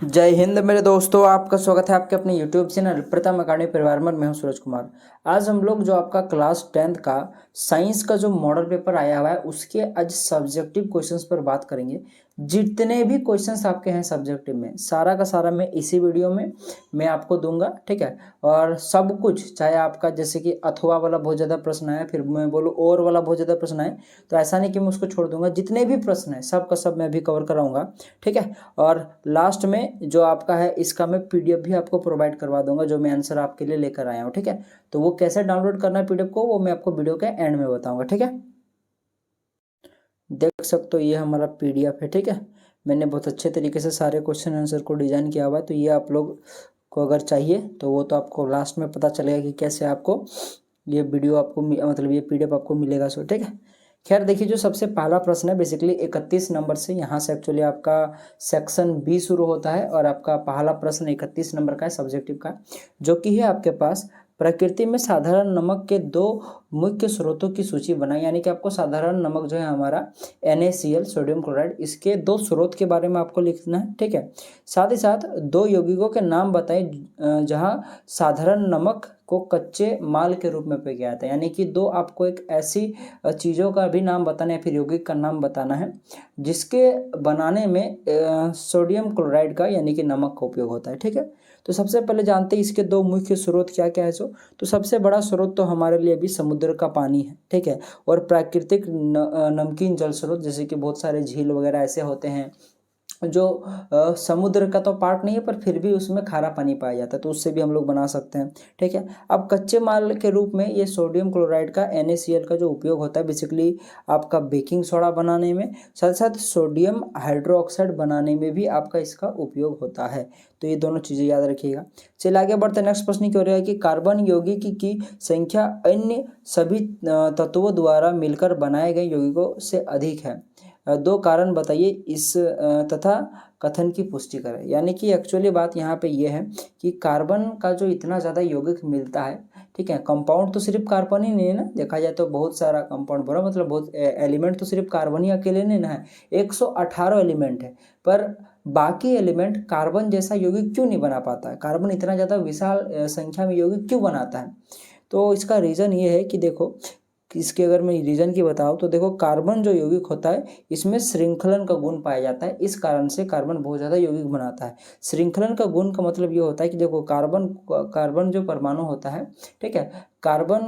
जय हिंद मेरे दोस्तों, आपका स्वागत है आपके अपने YouTube चैनल प्रथम अकादमी परिवार में। मैं हूं सूरज कुमार। आज हम लोग जो आपका क्लास 10th का साइंस का जो मॉडल पेपर आया हुआ है उसके आज सब्जेक्टिव क्वेश्चंस पर बात करेंगे। जितने भी क्वेश्चंस आपके हैं सब्जेक्टिव में, सारा का सारा मैं इसी वीडियो में मैं आपको दूंगा, ठीक है। और सब कुछ, चाहे आपका जैसे कि अथवा वाला बहुत ज़्यादा प्रश्न है, फिर मैं बोलूँ और वाला बहुत ज़्यादा प्रश्न है, तो ऐसा नहीं कि मैं उसको छोड़ दूंगा। जितने भी प्रश्न हैं सब का सब मैं भी कवर कराऊंगा, ठीक है। और लास्ट में जो आपका है इसका मैं पीडीएफ भी आपको प्रोवाइड करवा दूंगा, जो मैं आंसर आपके लिए लेकर आया हूँ, ठीक है। तो वो कैसे डाउनलोड करना है पीडीएफ को, वो मैं आपको वीडियो के एंड में बताऊंगा, ठीक है। देख सकते हो ये हमारा पीडीएफ है, ठीक है। मैंने बहुत अच्छे तरीके से सारे क्वेश्चन आंसर को डिजाइन किया हुआ है, तो ये आप लोग को अगर चाहिए तो वो तो आपको लास्ट में पता चलेगा कि कैसे आपको ये वीडियो आपको मतलब ये पीडीएफ आपको मिलेगा, सो ठीक है। खैर देखिए, जो सबसे पहला प्रश्न है बेसिकली 31 नंबर से, यहाँ से एक्चुअली आपका सेक्शन बी शुरू होता है और आपका पहला प्रश्न 31 नंबर का है सब्जेक्टिव का, जो कि है आपके पास प्रकृति में साधारण नमक के दो मुख्य स्रोतों की सूची बनाई। यानी कि आपको साधारण नमक जो है हमारा NaCl सोडियम क्लोराइड, इसके दो स्रोत के बारे में आपको लिखना है, ठीक है। साथ ही साथ दो यौगिकों के नाम बताएं जहां साधारण नमक को कच्चे माल के रूप में पे किया जाता है। यानी कि दो आपको एक ऐसी चीज़ों का भी नाम बताना है, फिर यौगिक का नाम बताना है जिसके बनाने में सोडियम क्लोराइड का यानी कि नमक का उपयोग होता है, ठीक है। तो सबसे पहले जानते हैं इसके दो मुख्य स्रोत क्या क्या है। तो सबसे बड़ा स्रोत तो हमारे लिए अभी समुद्र का पानी है, ठीक है। और प्राकृतिक नमकीन जल स्रोत, जैसे कि बहुत सारे झील वगैरह ऐसे होते हैं जो समुद्र का तो पार्ट नहीं है पर फिर भी उसमें खारा पानी पाया जाता है, तो उससे भी हम लोग बना सकते हैं, ठीक है। अब कच्चे माल के रूप में ये सोडियम क्लोराइड का NaCl का जो उपयोग होता है बेसिकली आपका बेकिंग सोडा बनाने में, साथ साथ सोडियम हाइड्रोक्साइड बनाने में भी आपका इसका उपयोग होता है। तो ये दोनों चीज़ें याद रखिएगा। चलिए आगे बढ़ते हैं। नेक्स्ट प्रश्न की ओर है कि कार्बन यौगिक की संख्या अन्य सभी तत्वों द्वारा मिलकर बनाए गए यौगिकों से अधिक है। दो कारण बताइए इस तथा कथन की पुष्टि करें। यानी कि एक्चुअली बात यहाँ पे ये है कि कार्बन का जो इतना ज़्यादा यौगिक मिलता है, ठीक है। कंपाउंड तो सिर्फ कार्बन ही नहीं है ना, देखा जाए तो बहुत सारा कंपाउंड बना, मतलब बहुत एलिमेंट तो सिर्फ कार्बन ही अकेले नहीं ना है, 118 एलिमेंट है। पर बाकी एलिमेंट कार्बन जैसा यौगिक क्यों नहीं बना पाता है, कार्बन इतना ज़्यादा विशाल संख्या में यौगिक क्यों बनाता है। तो इसका रीज़न ये है कि देखो, इसके अगर मैं रीजन की बताऊँ तो देखो, कार्बन जो यौगिक होता है इसमें श्रृंखलन का गुण पाया जाता है, इस कारण से कार्बन बहुत ज़्यादा यौगिक बनाता है। श्रृंखलन का गुण का मतलब ये होता है कि देखो, कार्बन जो परमाणु होता है, ठीक है, कार्बन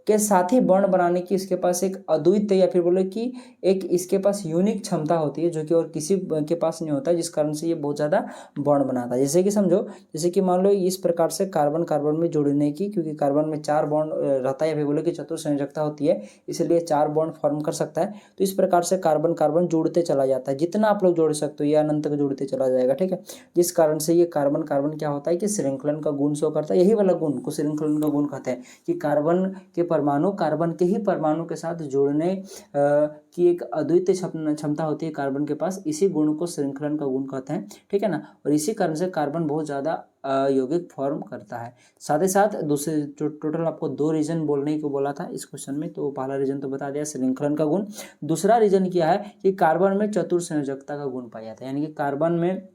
के साथ ही बॉन्ड बनाने की इसके पास एक अद्वितीय या फिर बोले कि एक इसके पास यूनिक क्षमता होती है, जो कि और किसी के पास नहीं होता है, जिस कारण से ये बहुत ज़्यादा बॉन्ड बनाता है। जैसे कि समझो, जैसे कि मान लो इस प्रकार से कार्बन कार्बन में जुड़ने की, क्योंकि कार्बन में 4 बॉन्ड रहता है या फिर बोले कि चतुर्संयोजकता होती है, इसलिए 4 बॉन्ड फॉर्म कर सकता है। तो इस प्रकार से कार्बन कार्बन जुड़ते चला जाता है, जितना आप लोग जोड़ सकते हो ये अनंत तक जुड़ते चला जाएगा, ठीक है। जिस कारण से ये कार्बन कार्बन क्या होता है कि श्रृंखलन का गुण शो करता है, यही वाला गुण को श्रृंखलन का गुण कहते हैं कि कार्बन के परमाणु कार्बन के ही परमाणु के साथ जुड़ने की एक अद्वितीय क्षमता होती है कार्बन के पास, इसी गुण को श्रृंखलन का गुण कहते हैं, ठीक है ना। और इसी कारण से कार्बन बहुत ज़्यादा यौगिक फॉर्म करता है। साथ ही साथ दूसरे जो टोटल आपको 2 रीजन बोलने को बोला था इस क्वेश्चन में, तो पहला रीजन तो बता दिया श्रृंखलन का गुण। दूसरा रीजन क्या है कि कार्बन में चतुर्संयोजकता का गुण पाया जाता है। यानी कि कार्बन में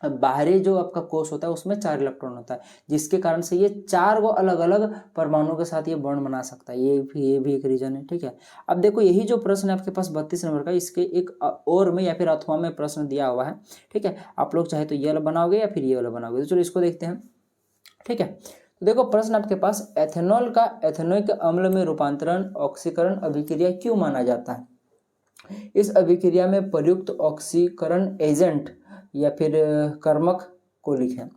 बाहरी जो आपका कोश होता है उसमें 4 इलेक्ट्रॉन होता है, जिसके कारण से ये 4 को अलग अलग परमाणु के साथ ये बॉन्ड बना सकता है। ये भी एक रीजन है, ठीक है। अब देखो, यही जो प्रश्न है आपके पास 32 नंबर का, इसके एक और में या फिर अथवा में प्रश्न दिया हुआ है, ठीक है। आप लोग चाहे तो ये वाला बनाओगे या फिर ये वाला बनाओगे, तो चलो इसको देखते हैं, ठीक है। तो देखो, प्रश्न आपके पास एथेनॉल का एथेनोइक अम्ल में रूपांतरण ऑक्सीकरण अभिक्रिया क्यों माना जाता है। इस अभिक्रिया में प्रयुक्त ऑक्सीकरण एजेंट या फिर कर्मक को लिखें।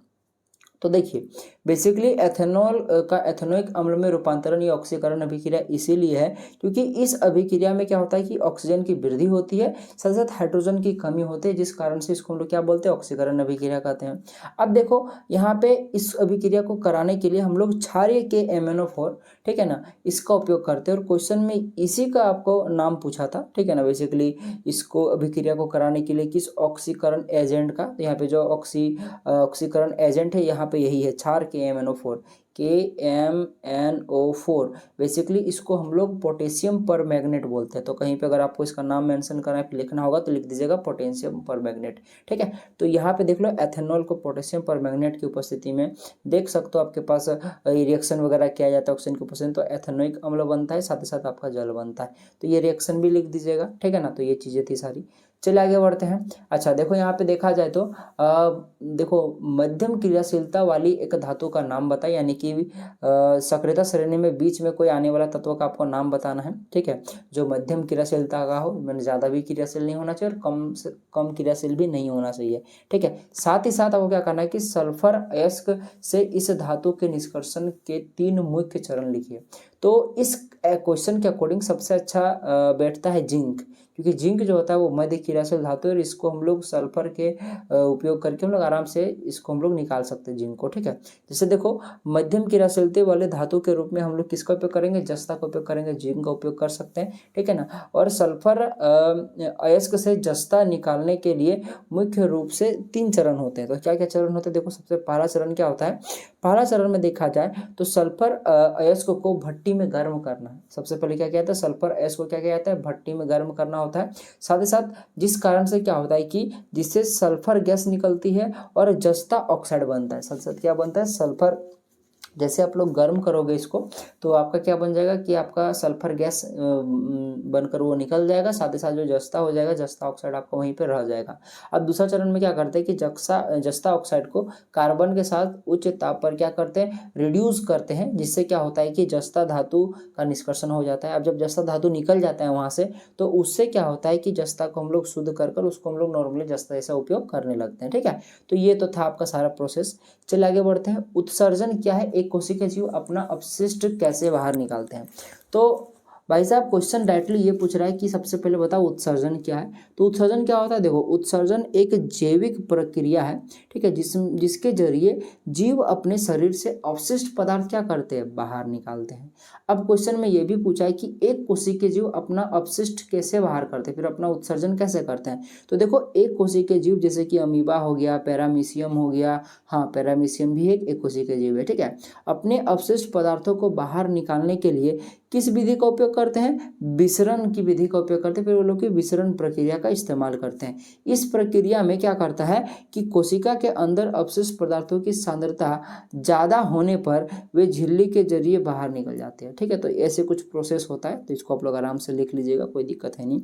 तो देखिए, बेसिकली एथेनॉल का एथेनोइक अम्ल में रूपांतरण या ऑक्सीकरण अभिक्रिया इसीलिए है क्योंकि इस अभिक्रिया में क्या होता है कि ऑक्सीजन की वृद्धि होती है, साथ साथ हाइड्रोजन की कमी होती है, जिस कारण से इसको हम लोग क्या बोलते हैं, ऑक्सीकरण अभिक्रिया कहते हैं। अब देखो, यहाँ पे इस अभिक्रिया को कराने के लिए हम लोग क्षारीय के MnO4, ठीक है ना, इसका उपयोग करते हैं। और क्वेश्चन में इसी का आपको नाम पूछा था, ठीक है ना। बेसिकली इसको अभिक्रिया को कराने के लिए किस ऑक्सीकरण एजेंट का, तो यहाँ पे जो ऑक्सीकरण एजेंट है यहाँ पे यही है, क्षार KMNO4, KMNO4 बेसिकली इसको हम लोग पोटेशियम पर मैग्नेट बोलते हैं। तो कहीं पे अगर आपको इसका नाम मेंशन करना है, लिखना होगा तो लिख दीजिएगा पोटेशियम पर मैग्नेट, ठीक है। तो यहाँ पे देख लो एथेनॉल को पोटेशियम पर मैग्नेट की उपस्थिति में देख सकते हो आपके पास रिएक्शन वगैरह किया जाता है ऑक्सीजन की उपस्थिति में, तो एथेनोइक अम्ल बनता है, साथ ही साथ आपका जल बनता है। तो ये रिएक्शन भी लिख दीजिएगा, ठीक है ना। तो ये चीज़ें थी सारी। चलिए आगे बढ़ते हैं। अच्छा देखो यहाँ पे देखा जाए तो देखो मध्यम क्रियाशीलता वाली एक धातु का नाम बताए, यानी कि सक्रियता श्रेणी में बीच में कोई आने वाला तत्व का आपको नाम बताना है, ठीक है। जो मध्यम क्रियाशीलता का हो, मैंने ज़्यादा भी क्रियाशील नहीं होना चाहिए और कम से कम क्रियाशील भी नहीं होना चाहिए, ठीक है। साथ ही साथ आपको क्या करना है कि सल्फर अयस्क से इस धातु के निष्कर्षण के 3 मुख्य चरण लिखिए। तो इस क्वेश्चन के अकॉर्डिंग सबसे अच्छा बैठता है जिंक, क्योंकि जिंक जो होता है वो मध्य क्रियाशील धातु है और इसको हम लोग सल्फर के उपयोग करके हम लोग आराम से इसको हम लोग निकाल सकते हैं जिंक को, ठीक है। जैसे देखो मध्यम क्रियाशीलता वाले धातु के रूप में हम लोग किसका उपयोग करेंगे, जस्ता का उपयोग करेंगे, जिंक का उपयोग कर सकते हैं, ठीक है ना। और सल्फर अयस्क से जस्ता निकालने के लिए मुख्य रूप से 3 चरण होते हैं। तो क्या क्या चरण होते हैं, देखो सबसे पहला चरण क्या होता है, पहला चरण में देखा जाए तो सल्फर अयस्क को भट्टी में गर्म करना है। सबसे पहले क्या कहता है, सल्फर अयस्क को क्या कहता है, भट्टी में गर्म करना होता है। साथ ही साथ जिस कारण से क्या होता है कि जिससे सल्फर गैस निकलती है और जस्ता ऑक्साइड बनता है। साथ साथ क्या बनता है, सल्फर जैसे आप लोग गर्म करोगे इसको तो आपका क्या बन जाएगा कि आपका सल्फर गैस बनकर वो निकल जाएगा, साथ ही साथ जो जस्ता हो जाएगा, जस्ता ऑक्साइड आपका वहीं पे रह जाएगा। अब दूसरा चरण में क्या करते हैं कि जस्ता ऑक्साइड को कार्बन के साथ उच्च ताप पर क्या करते हैं, रिड्यूस करते हैं, जिससे क्या होता है कि जस्ता धातु का निष्कर्षण हो जाता है। अब जब जस्ता धातु निकल जाता है वहाँ से, तो उससे क्या होता है कि जस्ता को हम लोग शुद्ध कर उसको हम लोग नॉर्मली जस्ता जैसा उपयोग करने लगते हैं, ठीक है। तो ये तो था आपका सारा प्रोसेस। चलिए आगे बढ़ते हैं। उत्सर्जन क्या है, एक कोशिका जीव अपना अपशिष्ट कैसे बाहर निकालते हैं। तो भाई साहब क्वेश्चन डायरेक्टली ये पूछ रहा है कि सबसे पहले बताओ उत्सर्जन क्या है। तो उत्सर्जन क्या होता है, देखो उत्सर्जन एक जैविक प्रक्रिया है, ठीक है, जिसके जरिए जीव अपने शरीर से अवशिष्ट पदार्थ क्या करते हैं, बाहर निकालते हैं। अब क्वेश्चन में ये भी पूछा है कि एक कोशिकीय जीव अपना अपशिष्ट कैसे बाहर करते हैं, फिर अपना उत्सर्जन कैसे करते हैं। तो देखो एक कोशिकीय जीव जैसे कि अमीबा हो गया, पैरामीशियम हो गया, हाँ पैरामीशियम भी एक कोशिकीय जीव है, ठीक है। अपने अपशिष्ट पदार्थों को बाहर निकालने के लिए किस विधि का उपयोग करते हैं, विसरण की विधि का उपयोग करते हैं। फिर वो लोग की विसरण प्रक्रिया का इस्तेमाल करते हैं। इस प्रक्रिया में क्या करता है कि कोशिका के अंदर अपशिष्ट पदार्थों की सांद्रता ज़्यादा होने पर वे झिल्ली के जरिए बाहर निकल जाते हैं, ठीक है। तो ऐसे कुछ प्रोसेस होता है, तो इसको आप लोग आराम से लिख लीजिएगा, कोई दिक्कत है नहीं।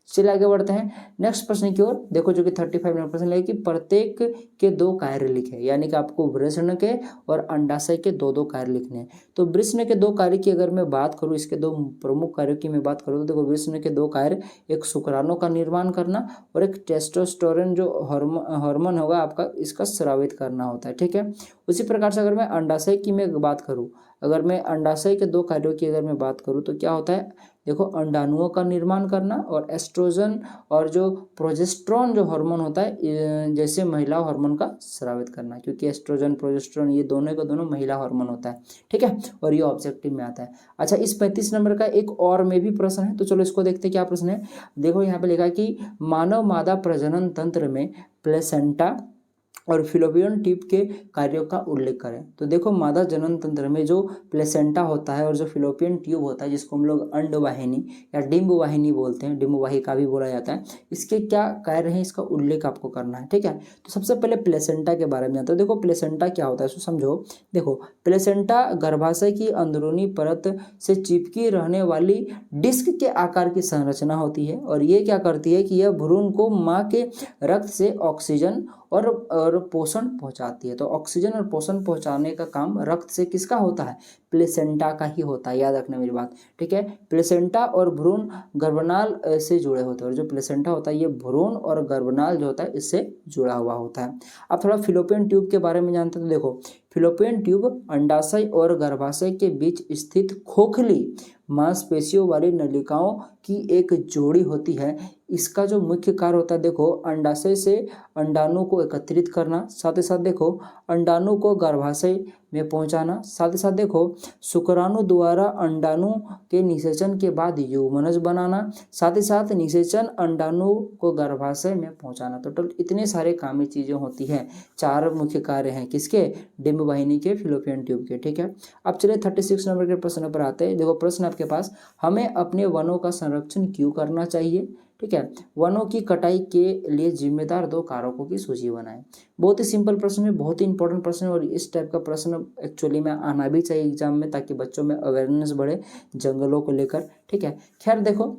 चलिए आगे बढ़ते हैं नेक्स्ट प्रश्न की ओर। देखो जो कि 35 नंबर प्रश्न है कि प्रत्येक के 2 कार्य लिखे, यानी कि आपको वृषण के और अंडाशय के 2-2 कार्य लिखने हैं। तो वृषण के 2 कार्य की अगर मैं बात करूँ, इसके 2 प्रमुख कार्यों की मैं बात करूँ, तो देखो वृषण के 2 कार्य, एक शुक्राणु का निर्माण करना और एक टेस्टोस्टेरोन जो हार्मोन होगा आपका, इसका स्रावित करना होता है, ठीक है। उसी प्रकार से अगर मैं अंडाशय की मैं बात करूँ, अगर मैं अंडाशय के 2 कार्यों की अगर मैं बात करूँ तो क्या होता है, देखो अंडाणुओं का निर्माण करना और एस्ट्रोजन और जो प्रोजेस्टेरोन जो हार्मोन होता है जैसे महिला हार्मोन का स्रावित करना, क्योंकि एस्ट्रोजन प्रोजेस्टेरोन ये दोनों का दोनों महिला हार्मोन होता है, ठीक है। और ये ऑब्जेक्टिव में आता है। अच्छा इस 35 नंबर का एक और में भी प्रश्न है, तो चलो इसको देखते हैं क्या प्रश्न है। देखो यहाँ पे लिखा है कि मानव मादा प्रजनन तंत्र में प्लेसेंटा और फिलोपियन ट्यूब के कार्यों का उल्लेख करें। तो देखो मादा जनन तंत्र में जो प्लेसेंटा होता है और जो फिलोपियन ट्यूब होता है, जिसको हम लोग अंडवाहिनी या डिंब वाहिनी बोलते हैं, डिंब वाहिका भी बोला जाता है, इसके क्या कार्य हैं, इसका उल्लेख आपको करना है, ठीक है। तो सबसे पहले प्लेसेंटा के बारे में जानते हैं। देखो प्लेसेंटा क्या होता है इसको समझो। देखो प्लेसेंटा गर्भाशय की अंदरूनी परत से चिपकी रहने वाली डिस्क के आकार की संरचना होती है और ये क्या करती है कि यह भ्रूण को माँ के रक्त से ऑक्सीजन और पोषण पहुंचाती है। तो ऑक्सीजन और पोषण पहुंचाने का काम रक्त से किसका होता है, प्लेसेंटा का ही होता है, याद रखना मेरी बात, ठीक है। प्लेसेंटा और भ्रूण गर्भनाल से जुड़े होते हैं और जो प्लेसेंटा होता है ये भ्रूण और गर्भनाल जो होता है इससे जुड़ा हुआ होता है। अब थोड़ा फिलोपियन ट्यूब के बारे में जानते हैं। तो देखो फिलोपियन ट्यूब अंडाशय और गर्भाशय के बीच स्थित खोखली मांसपेशियों वाली नलिकाओं की एक जोड़ी होती है। इसका जो मुख्य कार्य होता है, देखो अंडाशय से अंडाणु को एकत्रित करना, साथ ही साथ देखो अंडाणु को गर्भाशय में पहुंचाना। साथ ही साथ देखो शुक्राणु द्वारा अंडाणु के निषेचन के बाद युग्मनज बनाना। साथ ही साथ निषेचन अंडाणु को गर्भाशय में पहुंचाना। टोटल इतने सारे कामी चीजें होती हैं। 4 मुख्य कार्य हैं किसके, डिंब वाहिनी के, फिलोपियन ट्यूब के। ठीक है, अब चलिए 36 नंबर के प्रश्न पर आते हैं। देखो प्रश्न आपके पास, हमें अपने वनों का संरक्षण क्यों करना चाहिए। ठीक है, वनों की कटाई के लिए जिम्मेदार 2 कारकों की सूची बनाएं। बहुत ही सिंपल प्रश्न है, बहुत ही इंपॉर्टेंट प्रश्न है, और इस टाइप का प्रश्न एक्चुअली में आना भी चाहिए एग्जाम में, ताकि बच्चों में अवेयरनेस बढ़े जंगलों को लेकर। ठीक है, खैर देखो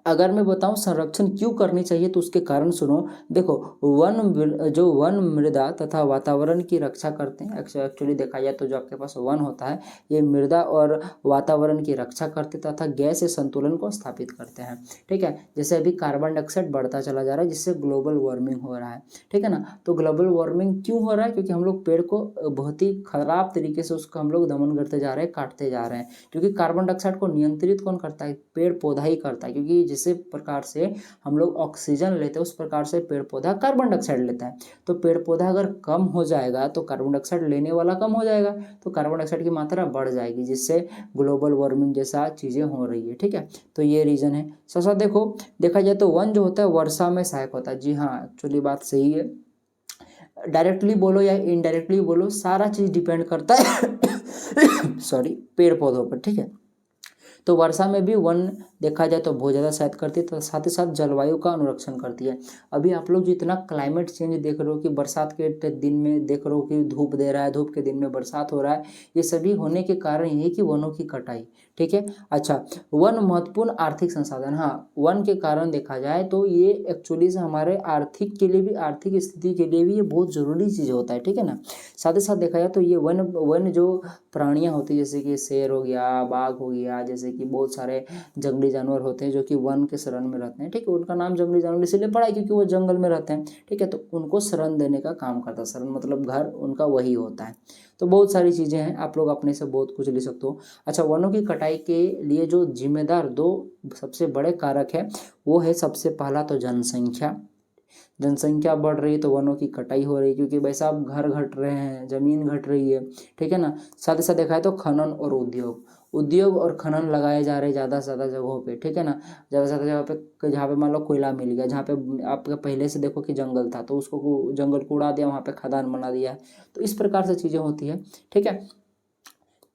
अगर मैं बताऊं संरक्षण क्यों करनी चाहिए तो उसके कारण सुनो। देखो वन मृदा तथा वातावरण की रक्षा करते हैं। एक्चुअली देखा जाए तो जो आपके पास वन होता है ये मृदा और वातावरण की रक्षा करते तथा गैस संतुलन को स्थापित करते हैं। ठीक है, जैसे अभी कार्बन डाइऑक्साइड बढ़ता चला जा रहा है जिससे ग्लोबल वार्मिंग हो रहा है। ठीक है ना, तो ग्लोबल वार्मिंग क्यों हो रहा है, क्योंकि हम लोग पेड़ को बहुत ही खराब तरीके से उसका हम लोग दमन करते जा रहे हैं, काटते जा रहे हैं। क्योंकि कार्बन डाइऑक्साइड को नियंत्रित कौन करता है, पेड़ पौधा ही करता है। क्योंकि जिस प्रकार से हम लोग ऑक्सीजन लेते हैं उस प्रकार से पेड़ पौधा कार्बन डाइऑक्साइड लेता है। तो पेड़ पौधा अगर कम हो जाएगा तो कार्बन डाइऑक्साइड लेने वाला कम हो जाएगा, तो कार्बन डाइऑक्साइड की मात्रा बढ़ जाएगी, जिससे ग्लोबल वार्मिंग जैसा चीजें हो रही है। ठीक है, तो ये रीजन है। ससा देखो देखा जाए तो वन जो होता है वर्षा में सहायक होता है। जी हाँ, एक्चुअली बात सही है। डायरेक्टली बोलो या इनडायरेक्टली बोलो, सारा चीज डिपेंड करता है सॉरी, पेड़ पौधों पर। ठीक है, तो वर्षा में भी वन देखा जाए तो बहुत ज़्यादा सहायता करती है, तो साथ ही साथ जलवायु का अनुरक्षण करती है। अभी आप लोग जो इतना क्लाइमेट चेंज देख रहे हो कि बरसात के दिन में देख रहे हो कि धूप दे रहा है, धूप के दिन में बरसात हो रहा है, ये सभी होने के कारण यही कि वनों की कटाई। ठीक है, अच्छा वन महत्वपूर्ण आर्थिक संसाधन। हाँ, वन के कारण देखा जाए तो ये एक्चुअली से हमारे आर्थिक के लिए भी, आर्थिक स्थिति के लिए भी ये बहुत ज़रूरी चीज़ होता है। ठीक है ना, साथ ही साथ देखा जाए तो ये वन जो प्राणियाँ होती है जैसे कि शेर हो गया, बाघ हो गया, जैसे कि बहुत सारे जंगली जानवर होते हैं जो कि वन के शरण में रहते हैं। ठीक है, उनका नाम जंगली जानवर इसलिए पड़ा है क्योंकि वो जंगल में रहते हैं। ठीक है, तो उनको शरण देने का काम करता है। शरण मतलब घर उनका वही होता है। तो बहुत सारी चीज़ें हैं, आप लोग अपने से बहुत कुछ ले सकते हो। अच्छा, वनों की कटाई के लिए जो जिम्मेदार 2 सबसे बड़े कारक है वो है, सबसे पहला तो जनसंख्या। जनसंख्या बढ़ रही है तो वनों की कटाई हो रही है, क्योंकि भाई साहब घर घट रहे हैं, जमीन घट रही है। ठीक है ना, साथ ही साथ देखा है तो खनन और उद्योग और खनन लगाए जा रहे हैं ज़्यादा से ज़्यादा जगहों पे। ठीक है ना, ज़्यादा से ज़्यादा जगह पे, जहाँ पे मान लो कोयला मिल गया, जहाँ पे आपका पहले से देखो कि जंगल था तो उसको जंगल को उड़ा दिया, वहाँ पे खदान बना दिया है। तो इस प्रकार से चीज़ें होती है। ठीक है,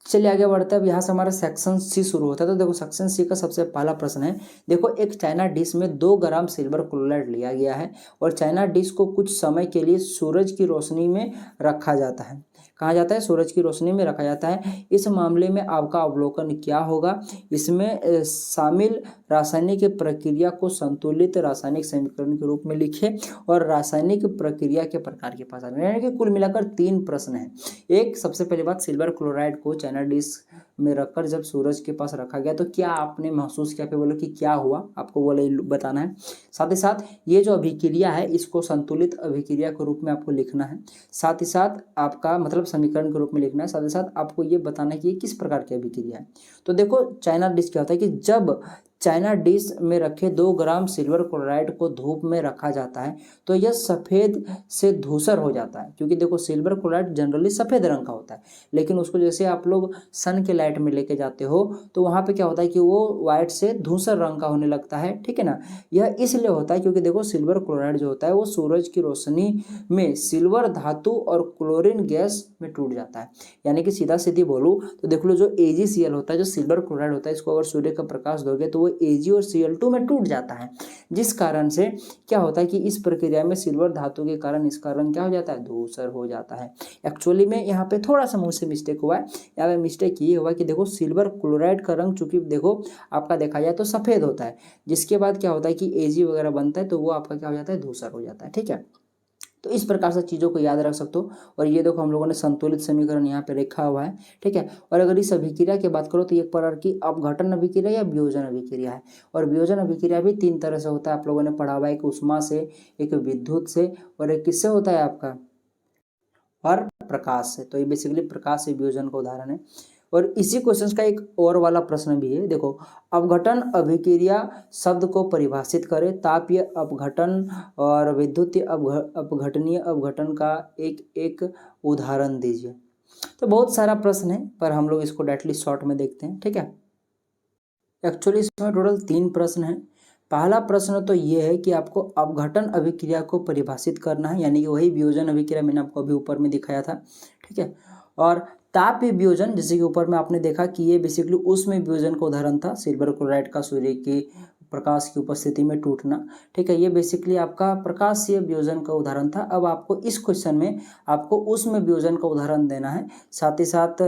चलिए आगे बढ़ते हैं। अब यहाँ से हमारा सेक्शन सी शुरू होता है। तो देखो सेक्शन सी का सबसे पहला प्रश्न है, देखो एक चाइना डिश में 2 ग्राम सिल्वर क्लोराइड लिया गया है और चाइना डिश को कुछ समय के लिए सूरज की रोशनी में रखा जाता है। कहा जाता है, सूरज की रोशनी में रखा जाता है। इस मामले में आपका अवलोकन क्या होगा। इसमें शामिल रासायनिक प्रक्रिया को संतुलित रासायनिक समीकरण के रूप में लिखे और रासायनिक प्रक्रिया के प्रकार की पहचान। यानी कि कुल मिलाकर 3 प्रश्न हैं। एक, सबसे पहली बात, सिल्वर क्लोराइड को चाइना डिश में रखकर जब सूरज के पास रखा गया तो क्या आपने महसूस किया, फिर बोलो कि क्या हुआ, आपको वो बताना है। साथ ही साथ ये जो अभिक्रिया है इसको संतुलित अभिक्रिया के रूप में आपको लिखना है। साथ ही साथ आपका मतलब समीकरण के रूप में लिखना है। साथ ही साथ आपको ये बताना है कि ये किस प्रकार की अभिक्रिया है। तो देखो चाइना डिश क्या होता है कि जब चाइना डिश में रखे 2 ग्राम सिल्वर क्लोराइड को धूप में रखा जाता है तो यह सफ़ेद से धूसर हो जाता है। क्योंकि देखो सिल्वर क्लोराइड जनरली सफ़ेद रंग का होता है, लेकिन उसको जैसे आप लोग सन के लाइट में लेके जाते हो तो वहाँ पे क्या होता है कि वो वाइट से धूसर रंग का होने लगता है। ठीक है ना, यह इसलिए होता है क्योंकि देखो सिल्वर क्लोराइड जो होता है वो सूरज की रोशनी में सिल्वर धातु और क्लोरीन गैस में टूट जाता है। यानी कि सीधा सीधी बोलूँ तो देख लो, जो AgCl होता है, जो सिल्वर क्लोराइड होता है, इसको अगर सूर्य का प्रकाश दोगे तो वो Ag और Cl2 में टूट जाता है। जिस कारण से क्या होता है कि इस प्रक्रिया में सिल्वर धातु के कारण इसका रंग क्या हो जाता है, धूसर हो जाता है। एक्चुअली में यहाँ पे थोड़ा सा मुझसे मिस्टेक हुआ है। यहाँ पे मिस्टेक ये हुआ कि देखो सिल्वर क्लोराइड का रंग चूंकि देखो आपका देखा जाए तो सफ़ेद होता है, जिसके बाद क्या होता है कि Ag वगैरह बनता है तो वो आपका क्या हो जाता है, धूसर हो जाता है। ठीक है, तो इस प्रकार से चीज़ों को याद रख सकते हो। और ये देखो हम लोगों ने संतुलित समीकरण यहाँ पे रखा हुआ है। ठीक है, और अगर इस अभिक्रिया की बात करो तो एक प्रकार की अपघटन अभिक्रिया या वियोजन अभिक्रिया है। और वियोजन अभिक्रिया भी 3 तरह से होता है, आप लोगों ने पढ़ा हुआ है। एक उष्मा से, एक विद्युत से, और एक किससे होता है आपका, और प्रकाश से। तो ये बेसिकली प्रकाश से वियोजन का उदाहरण है। और इसी क्वेश्चन का एक और वाला प्रश्न भी है। देखो, अपघटन अभिक्रिया शब्द को परिभाषित करें। तापीय अपघटन और विद्युतीय अपघटनीय अपघटन का एक उदाहरण दीजिए। तो बहुत सारा प्रश्न है, पर हम लोग इसको डायरेक्टली शॉर्ट में देखते हैं, ठीक है। एक्चुअली इसमें टोटल 3 प्रश्न हैं। पहला प्रश्न तो ये है कि आपको अपघटन अभिक्रिया को परिभाषित करना है, यानी कि वही वियोजन अभिक्रिया मैंने आपको अभी ऊपर में दिखाया था, ठीक है। और ताप वियोजन, जैसे कि ऊपर में आपने देखा कि ये बेसिकली उष्म वियोजन का उदाहरण था, सिल्वर क्लोराइड का सूर्य की प्रकाश की उपस्थिति में टूटना, ठीक है। ये बेसिकली आपका प्रकाशीय वियोजन का उदाहरण था। अब आपको इस क्वेश्चन में आपको उष्म वियोजन का उदाहरण देना है, साथ ही साथ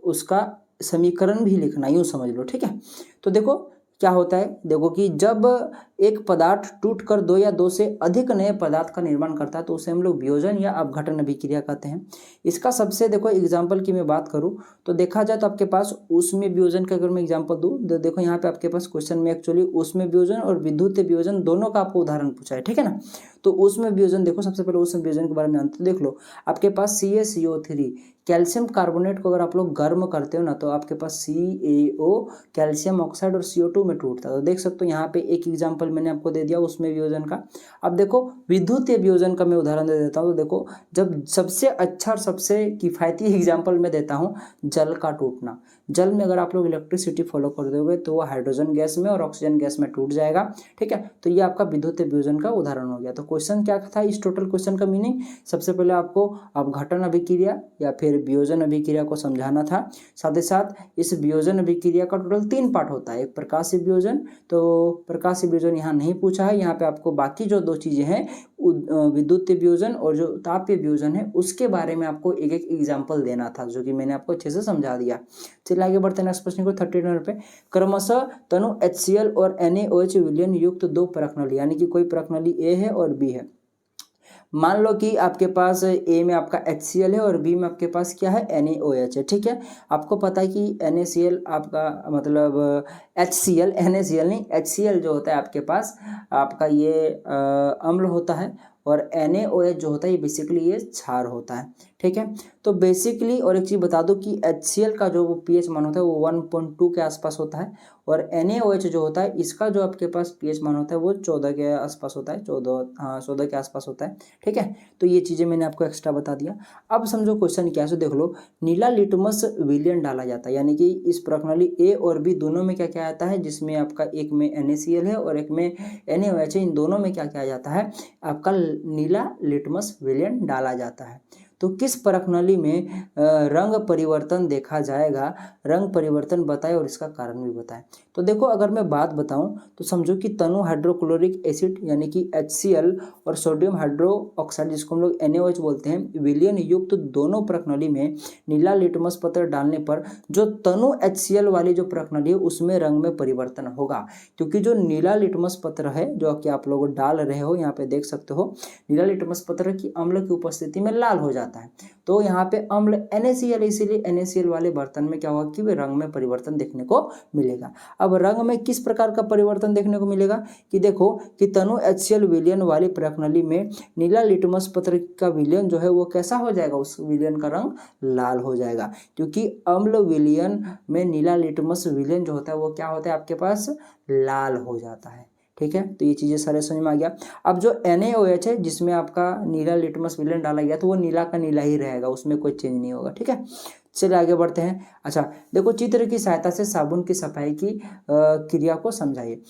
उसका समीकरण भी लिखना, यूँ समझ लो, ठीक है। तो देखो क्या होता है, देखो कि जब एक पदार्थ टूटकर 2 या 2 से अधिक नए पदार्थ का निर्माण करता है तो उसे हम लोग वियोजन या अपघटन अभिक्रिया कहते हैं। इसका सबसे देखो एग्जाम्पल की मैं बात करूं तो देखा जाए तो आपके पास ऊष्मीय वियोजन का अगर मैं एग्जाम्पल दूं तो देखो यहाँ पे आपके पास क्वेश्चन में एक्चुअली ऊष्मीय वियोजन और विद्युत वियोजन दोनों का आपको उदाहरण पूछा है, ठीक है ना। तो ऊष्मीय वियोजन देखो, सबसे पहले ऊष्मीय वियोजन के बारे में जानते देख लो। आपके पास CaCO3 कैल्शियम कार्बोनेट को अगर आप लोग गर्म करते हो ना तो आपके पास CaO कैल्शियम ऑक्साइड और CO2 में टूटता है। तो देख सकते हो यहाँ पे एक एग्जाम्पल मैंने आपको दे दिया उसमें वियोजन का। अब देखो विद्युत वियोजन का मैं उदाहरण दे देता हूँ। तो देखो जब सबसे अच्छा और सबसे किफ़ायती एग्जाम्पल मैं देता हूँ, जल का टूटना। जल में अगर आप लोग इलेक्ट्रिसिटी फॉलो कर दोगे तो वो हाइड्रोजन गैस में और ऑक्सीजन गैस में टूट जाएगा, ठीक है। तो ये आपका विद्युत वियोजन का उदाहरण हो गया। तो क्वेश्चन क्या था, इस टोटल क्वेश्चन का मीनिंग सबसे पहले आपको अपघटन अभिक्रिया या फिर वियोजन अभिक्रिया को समझाना था। साथ ही साथ इस वियोजन अभिक्रिया का टोटल 3 पार्ट होता है। एक प्रकाशीय वियोजन, तो प्रकाशीय वियोजन यहाँ नहीं पूछा है, यहाँ पे आपको बाकी जो 2 चीज़ें हैं विद्युत वियोजन और जो तापीय वियोजन है उसके बारे में आपको एक एक एग्जाम्पल देना था, जो कि मैंने आपको अच्छे से समझा दिया। चलिए आगे बढ़ते हैं नेक्स्ट प्रश्न को। 30 नंबर पे, क्रमशः तनु HCl और NaOH विलयन युक्त 2 प्रकनली, यानी कि कोई प्रकनली A है और B है। मान लो कि आपके पास A में आपका HCl है और B में आपके पास क्या है, NaOH है, ठीक है। आपको पता है कि NaCl आपका मतलब HCl, NaCl नहीं, HCl जो होता है आपके पास आपका ये अम्ल होता है और NaOH जो होता है ये बेसिकली ये क्षार होता है, ठीक है। तो बेसिकली और एक चीज़ बता दो कि HCl का जो pH मान होता है वो 1.2 के आसपास होता है और NaOH जो होता है इसका जो आपके पास pH मान होता है वो 14 के आसपास होता है, 14 के आसपास होता है, ठीक है। तो ये चीज़ें मैंने आपको एक्स्ट्रा बता दिया। अब समझो क्वेश्चन क्या है, सो देख लो। नीला लिटमस विलयन डाला जाता है, यानी कि इस प्रकनली A और B दोनों में क्या क्या आता है, जिसमें आपका एक में NaCl है और एक में NaOH है, इन दोनों में क्या क्या आ जाता है, आपका नीला लिटमस विलयन डाला जाता है। तो किस प्रकनली में रंग परिवर्तन देखा जाएगा, रंग परिवर्तन बताए और इसका कारण भी बताए। तो देखो अगर मैं बात बताऊं तो समझो कि तनु हाइड्रोक्लोरिक एसिड यानी कि HCl और सोडियम हाइड्रोक्साइड जिसको हम लोग NaOH बोलते हैं, विलयन युक्त दोनों प्रकनली में नीला लिटमस पत्र डालने पर जो तनु HCl वाली जो प्रकनली है उसमें रंग में परिवर्तन होगा। क्योंकि जो नीला लिटमस पत्र है जो कि आप लोग डाल रहे हो, यहाँ पे देख सकते हो नीला लिटमस पत्र की अम्ल की उपस्थिति में लाल हो जाता है। तो यहाँ पे अम्ल NaCl, इसीलिए NaCl वाले बर्तन में क्या होगा कि वे रंग में परिवर्तन देखने को मिलेगा। अब रंग में किस प्रकार का परिवर्तन देखने को मिलेगा कि देखो कि तनु HCl विलयन वाली प्रकनली में नीला लिटमस पत्र का विलयन जो है वो कैसा हो जाएगा, उस विलयन का रंग लाल हो जाएगा। क्योंकि अम्ल विलयन में नीला लिटमस विलयन जो होता है वो क्या होता है आपके पास, लाल हो जाता है, ठीक है। तो ये चीज़ें सारे समझ में आ गया। अब जो NaOH है जिसमें आपका नीला लिटमस विलयन डाला गया तो वो नीला का नीला ही रहेगा, उसमें कोई चेंज नहीं होगा, ठीक है। चलिए आगे बढ़ते हैं। अच्छा देखो, चित्र की सहायता से साबुन की सफाई की क्रिया को समझाइए।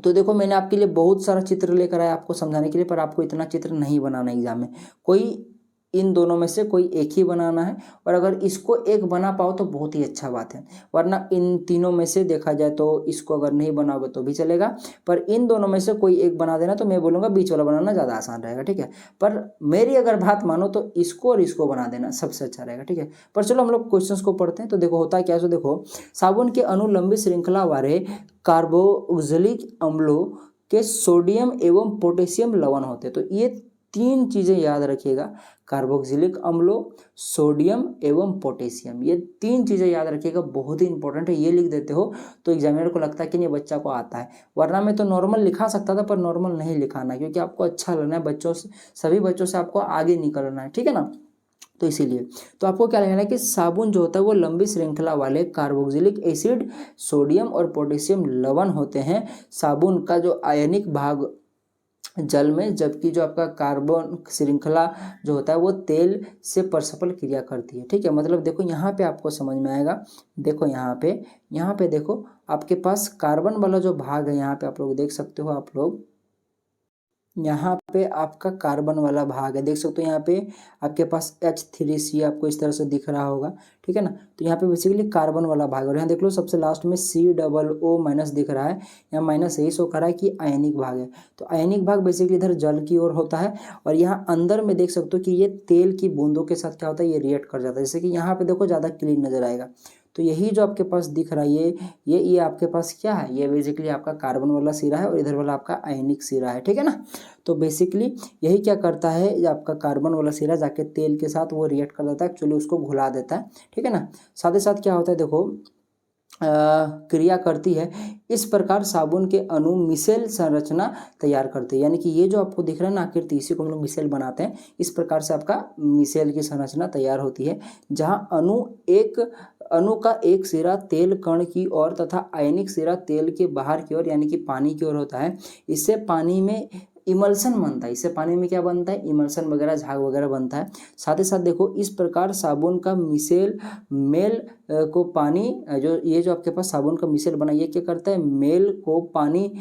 तो देखो मैंने आपके लिए बहुत सारा चित्र लेकर आया आपको समझाने के लिए, पर आपको इतना चित्र नहीं बनाना एग्जाम में। कोई इन दोनों में से कोई एक ही बनाना है, और अगर इसको एक बना पाओ तो बहुत ही अच्छा बात है, वरना इन तीनों में से देखा जाए तो इसको अगर नहीं बनाओगे तो भी चलेगा, पर इन दोनों में से कोई एक बना देना। तो मैं बोलूँगा बीच वाला बनाना ज़्यादा आसान रहेगा, ठीक है। पर मेरी अगर बात मानो तो इसको और इसको बना देना सबसे अच्छा रहेगा, ठीक है। पर चलो हम लोग क्वेश्चन को पढ़ते हैं। तो देखो होता क्या है, तो देखो साबुन के अणु लंबी श्रृंखला वाले कार्बोक्सिलिक अम्लों के सोडियम एवं पोटेशियम लवण होते हैं। तो ये 3 चीज़ें याद रखिएगा, कार्बोक्सिलिक अम्लों, सोडियम एवं पोटेशियम, ये 3 चीज़ें याद रखिएगा, बहुत ही इंपॉर्टेंट है। ये लिख देते हो तो एग्जामिनर को लगता है कि नहीं बच्चा को आता है, वरना मैं तो नॉर्मल लिखा सकता था पर नॉर्मल नहीं लिखाना, क्योंकि आपको अच्छा लगना है, बच्चों से सभी बच्चों से आपको आगे निकलना है, ठीक है ना। तो इसीलिए तो आपको क्या लगना है कि साबुन जो होता है वो लंबी श्रृंखला वाले कार्बोक्सिलिक एसिड, सोडियम और पोटेशियम लवण होते हैं। साबुन का जो आयनिक भाग जल में, जबकि जो आपका कार्बन श्रृंखला जो होता है वो तेल से परस्पर क्रिया करती है। ठीक है, मतलब देखो यहाँ पे आपको समझ में आएगा। देखो यहाँ पे देखो आपके पास कार्बन वाला जो भाग है, यहाँ पे आप लोग देख सकते हो, आप लोग यहाँ पे आपका कार्बन वाला भाग है, देख सकते हो यहाँ पे आपके पास H3C आपको इस तरह से दिख रहा होगा। ठीक है ना, तो यहाँ पे बेसिकली कार्बन वाला भाग है। और यहाँ देख लो सबसे लास्ट में COO- दिख रहा है, यहाँ माइनस यही शो कर रहा है कि आयनिक भाग है। तो आयनिक भाग बेसिकली इधर जल की ओर होता है, और यहाँ अंदर में देख सकते हो कि ये तेल की बूंदों के साथ क्या होता है, ये रिएक्ट कर जाता है। जैसे कि यहाँ पे देखो ज़्यादा क्लीन नजर आएगा। तो यही जो आपके पास दिख रहा है ये आपके पास क्या है, ये बेसिकली आपका कार्बन वाला सिरा है, और इधर वाला आपका आयनिक सिरा है। ठीक है ना, तो बेसिकली यही क्या करता है, ये आपका कार्बन वाला सिरा जाके तेल के साथ वो रिएक्ट कर देता है, एक्चुअली उसको घुला देता है। ठीक है ना, साथ ही साथ क्या होता है देखो क्रिया करती है, इस प्रकार साबुन के अणु मिसेल संरचना तैयार करते हैं। यानी कि ये जो आपको दिख रहा है ना आकृति, इसी को हम लोग मिसेल बनाते हैं। इस प्रकार से आपका मिसेल की संरचना तैयार होती है, जहां अणु का एक सिरा तेल कण की ओर तथा आयनिक सिरा तेल के बाहर की ओर यानी कि पानी की ओर होता है। इससे पानी में इमल्सन बनता है, इससे पानी में क्या बनता है, इमल्सन वगैरह, झाग वगैरह बनता है। साथ ही साथ देखो इस प्रकार साबुन का मिसेल मेल को पानी जो ये जो आपके पास साबुन का मिसेल बना, ये क्या करता है, मेल को पानी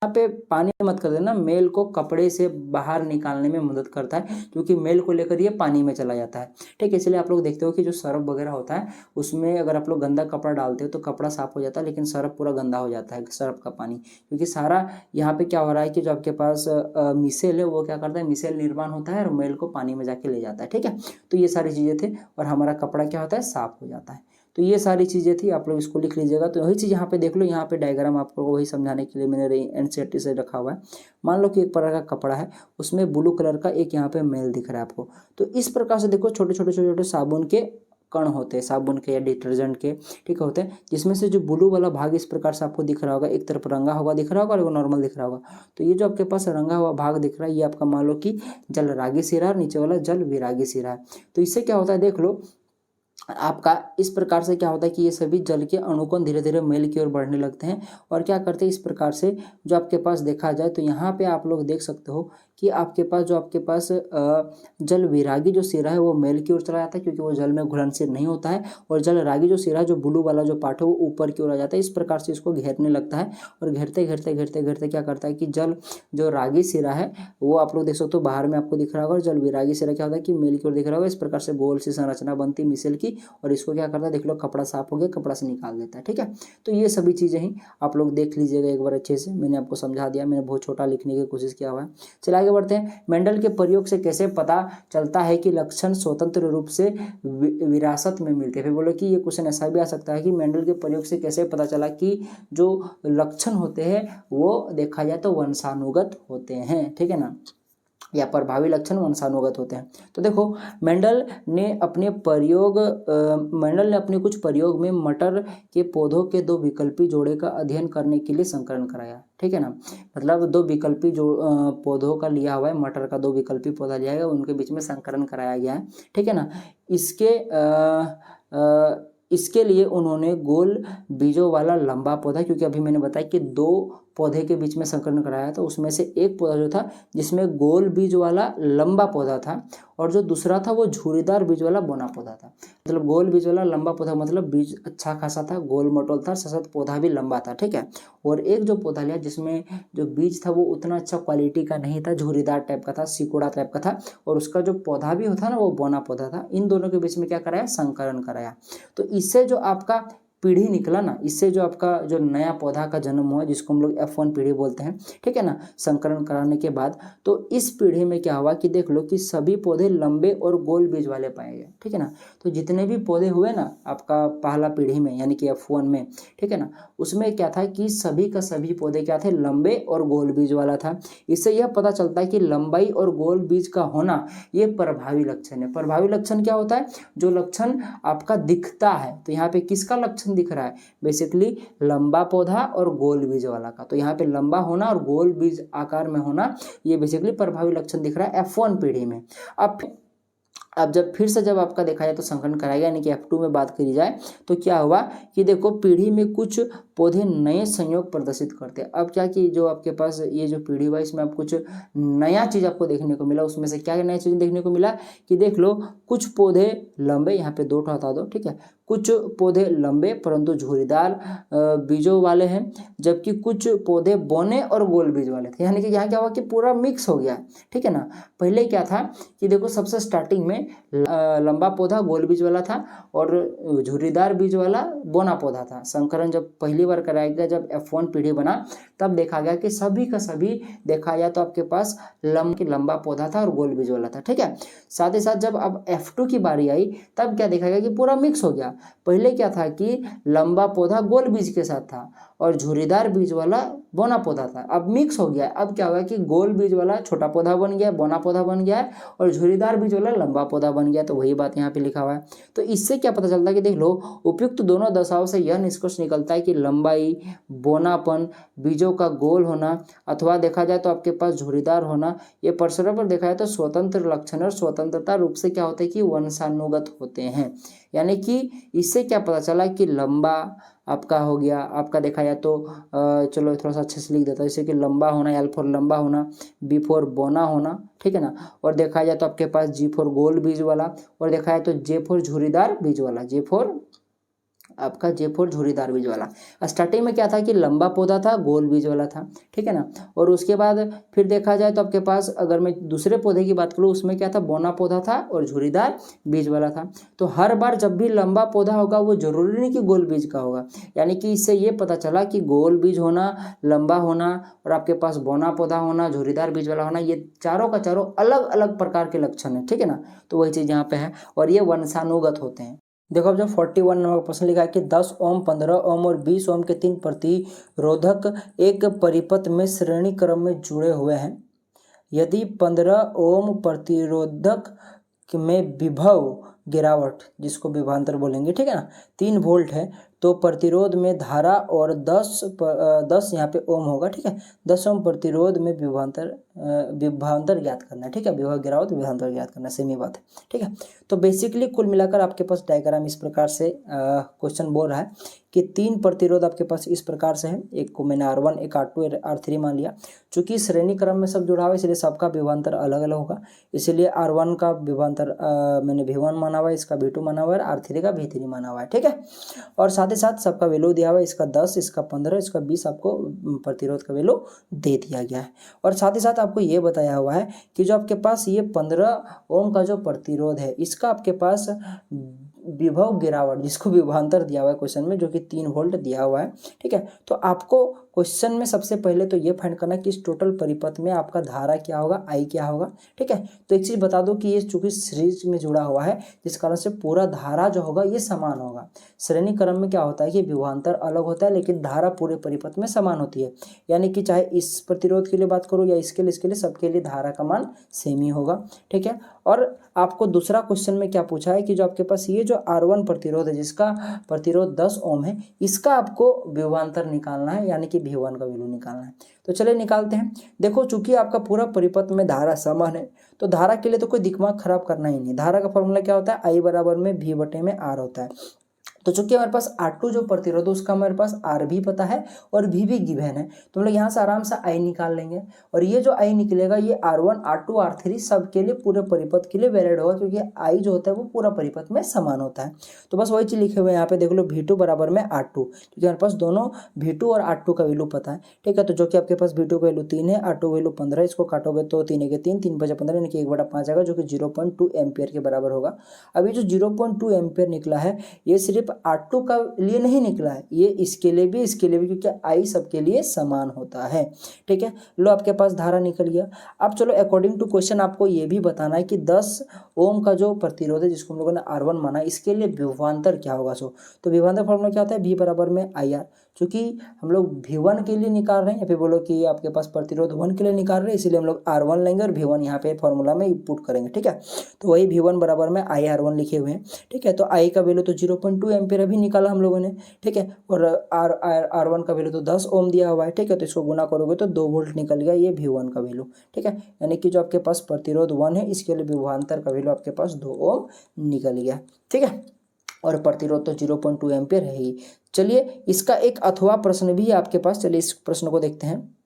यहाँ पे पानी मत कर देना, मेल को कपड़े से बाहर निकालने में मदद करता है, क्योंकि मेल को लेकर ये पानी में चला जाता है। ठीक है, इसलिए आप लोग देखते हो कि जो सर्फ वगैरह होता है उसमें अगर आप लोग गंदा कपड़ा डालते हो तो कपड़ा साफ हो जाता है, लेकिन सर्फ पूरा गंदा हो जाता है सर्फ का पानी, क्योंकि सारा यहाँ पे क्या हो रहा है कि जो आपके पास मिसेल है वो क्या करता है, मिसेल निर्माण होता है और मेल को पानी में जाके ले जाता है। ठीक है, तो ये सारी चीज़ें थे, और हमारा कपड़ा क्या होता है, साफ हो जाता है। तो ये सारी चीज़ें थी, आप लोग इसको लिख लीजिएगा। तो वही चीज़ यहाँ पे देख लो, यहाँ पे डायग्राम आपको वही समझाने के लिए मैंने NCERT से रखा हुआ है। मान लो कि एक प्रकार का कपड़ा है, उसमें ब्लू कलर का एक यहाँ पे मेल दिख रहा है आपको। तो इस प्रकार से देखो छोटे छोटे साबुन के कण होते हैं, साबुन के या डिटर्जेंट के, ठीक होते हैं, जिसमें से जो ब्लू वाला भाग इस प्रकार से आपको दिख रहा होगा, एक तरफ रंगा हुआ दिख रहा होगा और एक नॉर्मल दिख रहा होगा। तो ये जो आपके पास रंगा हुआ भाग दिख रहा है, ये आपका मान लो कि जल रागी सिरा और नीचे वाला जल विरागी सिरा है। तो इससे क्या होता है देख लो, आपका इस प्रकार से क्या होता है कि ये सभी जल के अणुकण धीरे धीरे मेल की ओर बढ़ने लगते हैं, और क्या करते हैं इस प्रकार से जो आपके पास देखा जाए तो यहाँ पे आप लोग देख सकते हो कि आपके पास जल विरागी जो सिरा है वो मेल की ओर चला जाता है, क्योंकि वो जल में घुलनशील नहीं होता है, और जल रागी जो सिरा है जो ब्लू वाला जो पार्ट है वो ऊपर की ओर आ जाता है। इस प्रकार से इसको घेरने लगता है, और घेरते घेरते घेरते घेरते क्या करता है कि जल जो रागी सिरा है वो आप लोग देख सकते हो बाहर में आपको दिख रहा होगा, और जल विरागी सिरा क्या होता है कि मेल की ओर दिख रहा होगा। इस प्रकार से गोल सी संरचना बनती मिसेल की, और इसको क्या करता है देख लो, कपड़ा साफ हो गया, कपड़ा से निकाल देता है। ठीक है, तो ये सभी चीज़ें ही आप लोग देख लीजिएगा एक बार अच्छे से, मैंने आपको समझा दिया, मैंने बहुत छोटा लिखने की कोशिश किया हुआ है। चलिए आगे बढ़ते हैं। मेंडल के प्रयोग से कैसे पता चलता है कि लक्षण स्वतंत्र रूप से विरासत में मिलते हैं। फिर बोलो कि ये क्वेश्चन ऐसा भी आ सकता है कि मेंडल के प्रयोग से कैसे पता चला कि जो लक्षण होते हैं वो देखा जाए तो वंशानुगत होते हैं। ठीक है ना, या प्रभावी लक्षण वंशानुगत होते हैं। तो देखो मेंडल ने अपने कुछ प्रयोग में मटर के पौधों के दो विकल्पी जोड़े का अध्ययन करने के लिए संकरण कराया। ठीक है ना, मतलब दो विकल्पी पौधों का लिया हुआ है, मटर का दो विकल्पी पौधा लिया गया, उनके बीच में संकरण कराया गया है। ठीक है ना, इसके लिए उन्होंने गोल बीजों वाला लंबा पौधा, क्योंकि अभी मैंने बताया कि दो पौधे के बीच में संकरण कराया, तो उसमें से एक पौधा जो था जिसमें गोल बीज वाला लंबा पौधा था, और जो दूसरा था वो झुर्रीदार बीज वाला बौना पौधा था। मतलब गोल बीज वाला लंबा पौधा मतलब बीज अच्छा खासा था, गोल मटोल था, साथ पौधा भी लंबा था। ठीक है, और एक जो पौधा लिया जिसमें जो बीज था वो उतना अच्छा क्वालिटी का नहीं था, झुर्रीदार टाइप का था, सिकुड़ा टाइप का था, और उसका जो पौधा भी होता ना वो बौना पौधा था। इन दोनों के बीच में क्या कराया, संकरण कराया। तो इससे जो आपका पीढ़ी निकला ना, इससे जो आपका जो नया पौधा का जन्म हुआ जिसको हम लोग F1 पीढ़ी बोलते हैं। ठीक है ना, संकरण कराने के बाद तो इस पीढ़ी में क्या हुआ कि देख लो कि सभी पौधे लंबे और गोल बीज वाले पाए गए। ठीक है ना, तो जितने भी पौधे हुए ना आपका पहला पीढ़ी में यानी कि F1 में, ठीक है ना, उसमें क्या था कि सभी का सभी पौधे क्या थे, लंबे और गोल बीज वाला था। इससे यह पता चलता है कि लंबाई और गोल बीज का होना ये प्रभावी लक्षण है। प्रभावी लक्षण क्या होता है, जो लक्षण आपका दिखता है। तो यहाँ पे किसका लक्षण दिख रहा है, बेसिकली लंबा पौधा और गोल बीज वाला का। तो यहाँ पे लंबा होना और गोल बीज आकार में होना ये बेसिकली प्रभावी लक्षण दिख रहा है F1 पीढ़ी में। अब अब जब फिर से जब आपका देखा जाए तो संकलन कराएगा, यानी कि F2 में बात करी जाए तो क्या हुआ कि देखो पीढ़ी में कुछ पौधे नए संयोग प्रदर्शित करते हैं। अब क्या कि जो आपके पास ये जो पीढ़ी हुआ इसमें आप कुछ नया चीज़ आपको देखने को मिला। उसमें से क्या नया चीज़ देखने को मिला कि देख लो कुछ पौधे लंबे, यहाँ पे 2 हटा दो, ठीक है, कुछ पौधे लंबे परंतु झुर्रीदार बीजों वाले हैं, जबकि कुछ पौधे बौने और गोल बीज वाले थे। यानी कि यहाँ क्या हुआ कि पूरा मिक्स हो गया, ठीक है ना। पहले क्या था कि देखो सबसे स्टार्टिंग में लंबा पौधा गोल बीज वाला था और झुर्रीदार बीज वाला बौना पौधा था। संकरण जब पहली बार कराया गया, जब F1 पीढ़ी बना, तब देखा गया कि सभी का सभी देखा जाए तो आपके पास लंबा पौधा था और गोल बीज वाला था, ठीक है। साथ ही साथ जब अब F2 की बारी आई तब क्या देखा गया कि पूरा मिक्स हो गया। पहले क्या था कि लंबा पौधा गोल बीज के साथ था और झुर्रीदार बीज वाला बौना पौधा था। अब मिक्स हो गया। अब क्या हुआ कि गोल बीज वाला छोटा पौधा बन गया, बौना पौधा बन गया है, और झुर्रीदार बीज वाला लंबा पौधा बन गया। तो वही बात यहाँ पे लिखा हुआ है। तो इससे क्या पता चलता है कि देख लो उपयुक्त दोनों दशाओं से यह निष्कर्ष निकलता है कि लंबाई, बोनापन, बीजों का गोल होना अथवा देखा जाए तो आपके पास झुर्रीदार होना, ये परस्पर पर देखा जाए तो स्वतंत्र लक्षण और स्वतंत्रता रूप से क्या होते हैं कि वंशानुगत होते हैं। यानी कि इससे क्या पता चला कि लंबा आपका हो गया, आपका देखा जाए तो चलो थोड़ा सा अच्छे से लिख देता हूँ, जैसे कि लंबा होना, L फॉर लंबा होना, B फॉर बोना होना, ठीक है ना। और देखा जाए तो आपके पास G फॉर गोल बीज वाला, और देखा जाए तो J फॉर झुर्रीदार बीज वाला, J फॉर आपका J4 झुर्रीदार बीज वाला। स्टार्टिंग में क्या था कि लंबा पौधा था, गोल बीज वाला था, ठीक है ना। और उसके बाद फिर देखा जाए तो आपके पास अगर मैं दूसरे पौधे की बात करूँ उसमें क्या था, बौना पौधा था और झुर्रीदार बीज वाला था। तो हर बार जब भी लंबा पौधा होगा वो जरूरी नहीं कि गोल बीज का होगा। यानी कि इससे ये पता चला कि गोल बीज होना, लंबा होना और आपके पास बौना पौधा होना, झुर्रीदार बीज वाला होना, ये चारों का चारों अलग अलग प्रकार के लक्षण है, ठीक है ना। तो वही चीज़ यहाँ पे है और ये वंशानुगत होते हैं। देखो अब जो 41 नंबर प्रश्न लिखा है कि 10 ओम, 15 ओम और 20 ओम के 3 प्रतिरोधक एक परिपथ में श्रेणी क्रम में जुड़े हुए हैं। यदि 15 ओम प्रतिरोधक में विभव गिरावट, जिसको विभवांतर बोलेंगे, ठीक है ना, 3 वोल्ट है, तो प्रतिरोध में धारा और 10 यहाँ पे ओम होगा, ठीक है। 10 ओम प्रतिरोध में विभवांतर ज्ञात करना है, ठीक है। विभव गिरावट विभवांतर ज्ञात करना, सेम ही बात है, ठीक है। तो बेसिकली कुल मिलाकर आपके पास डायग्राम इस प्रकार से क्वेश्चन बोल रहा है कि 3 प्रतिरोध आपके पास इस प्रकार से है। एक को मैंने R1, एक R2, R3 मान लिया। चूंकि श्रेणी क्रम में सब जुड़ा हुआ है इसलिए सबका विभवांतर अलग अलग होगा, इसलिए R1 का विभवांतर मैंने V1 माना हुआ है, इसका V2 माना हुआ है, R3 का V3 माना हुआ है, ठीक है। और साथ ही साथ सबका वैल्यू दिया हुआ है, इसका 10, इसका 15, इसका 20 आपको प्रतिरोध का वैल्यू दे दिया गया है। और साथ ही साथ आपको ये बताया हुआ है कि जो आपके पास ये 15 ओम का जो प्रतिरोध है इसका आपके पास विभव गिरावट, जिसको विभवांतर दिया हुआ है क्वेश्चन में, जो कि 3 वोल्ट दिया हुआ है, ठीक है। तो आपको क्वेश्चन में सबसे पहले तो ये फाइंड करना कि इस टोटल परिपथ में आपका धारा क्या होगा, I क्या होगा, ठीक है। तो एक चीज़ बता दो कि ये चूंकि सीरीज में जुड़ा हुआ है जिस कारण से पूरा धारा जो होगा ये समान होगा। श्रेणी क्रम में क्या होता है कि विभवांतर अलग होता है लेकिन धारा पूरे परिपथ में समान होती है। यानी कि चाहे इस प्रतिरोध के लिए बात करो या इसके लिए सबके लिए धारा का मान सेम ही होगा, ठीक है। और आपको दूसरा क्वेश्चन में क्या पूछा है कि जो आपके पास ये जो R1 प्रतिरोध है जिसका प्रतिरोध 10 ओम है, इसका आपको विभवांतर निकालना है, यानी कि V1 का वैल्यू निकालना है। तो चलिए निकालते हैं। देखो चूंकि आपका पूरा परिपथ में धारा समान है तो धारा के लिए तो कोई दिमाग खराब करना ही नहीं। धारा का फॉर्मूला क्या होता है, I बराबर में V बटे में R होता है। तो चूंकि हमारे पास R2 जो प्रतिरोध है उसका हमारे पास R भी पता है और V भी गिवन है, तो हम लोग यहाँ से आराम से I निकाल लेंगे। और ये जो I निकलेगा ये R1, R2, R3 सब के लिए पूरे परिपथ के लिए वैलिड होगा, क्योंकि I जो होता है वो पूरा परिपथ में समान होता है। तो बस वही चीज़ लिखे हुए हैं यहाँ पे, देख लो V2 बराबर में R2, क्योंकि हमारे पास दोनों V2 और R2 का वैल्यू पता है, ठीक है। तो जो कि आपके पास V2 का वैल्यू 3 है, R2 वैल्यू 15, इसको काटोगे तो 3 के 3, 3 5 15, यानी कि 1/5 आएगा, जो कि 0.2 एम्पियर के बराबर होगा। अभी जो 0.2 एम्पियर निकला है ये सिर्फ R2 का लिए नहीं निकला है, ये इसके लिए भी क्योंकि I सबके लिए समान होता है, ठीक है। लो आपके पास धारा निकल गया। अब चलो अकॉर्डिंग टू क्वेश्चन आपको ये भी बताना है कि 10 ओम का जो प्रतिरोध है जिसको हम लोगों ने R1 माना, इसके लिए विभवांतर क्या होगा। तो विभवांतर फॉर्मूला क्या होता है, V बराबर में IR। क्योंकि हम लोग V1 के लिए निकाल रहे हैं, या फिर बोलो कि आपके पास प्रतिरोध 1 के लिए निकाल रहे हैं, इसीलिए हम लोग R1 लेंगे और V1 यहाँ पे फॉर्मूला में पुट करेंगे। ठीक है, तो वही V1 बराबर में IR1 लिखे हुए हैं। ठीक है, तो I का वैल्यू तो 0.2 एम्पियर अभी निकाला हम लोगों ने। ठीक है, और R1 का वैल्यू तो 10 ओम दिया हुआ है। ठीक है, तो इसको गुना करोगे तो 2 वोल्ट निकल गया ये V1 का वैल्यू। ठीक है, यानी कि जो आपके पास प्रतिरोध 1 है इसके लिए विभवांतर का वैल्यू आपके पास 2 ओम निकल गया। ठीक है, और प्रतिरोध तो 0.2 एम्पियर है ही। चलिए इसका एक अथवा प्रश्न भी है आपके पास, चलिए इस प्रश्न को देखते हैं।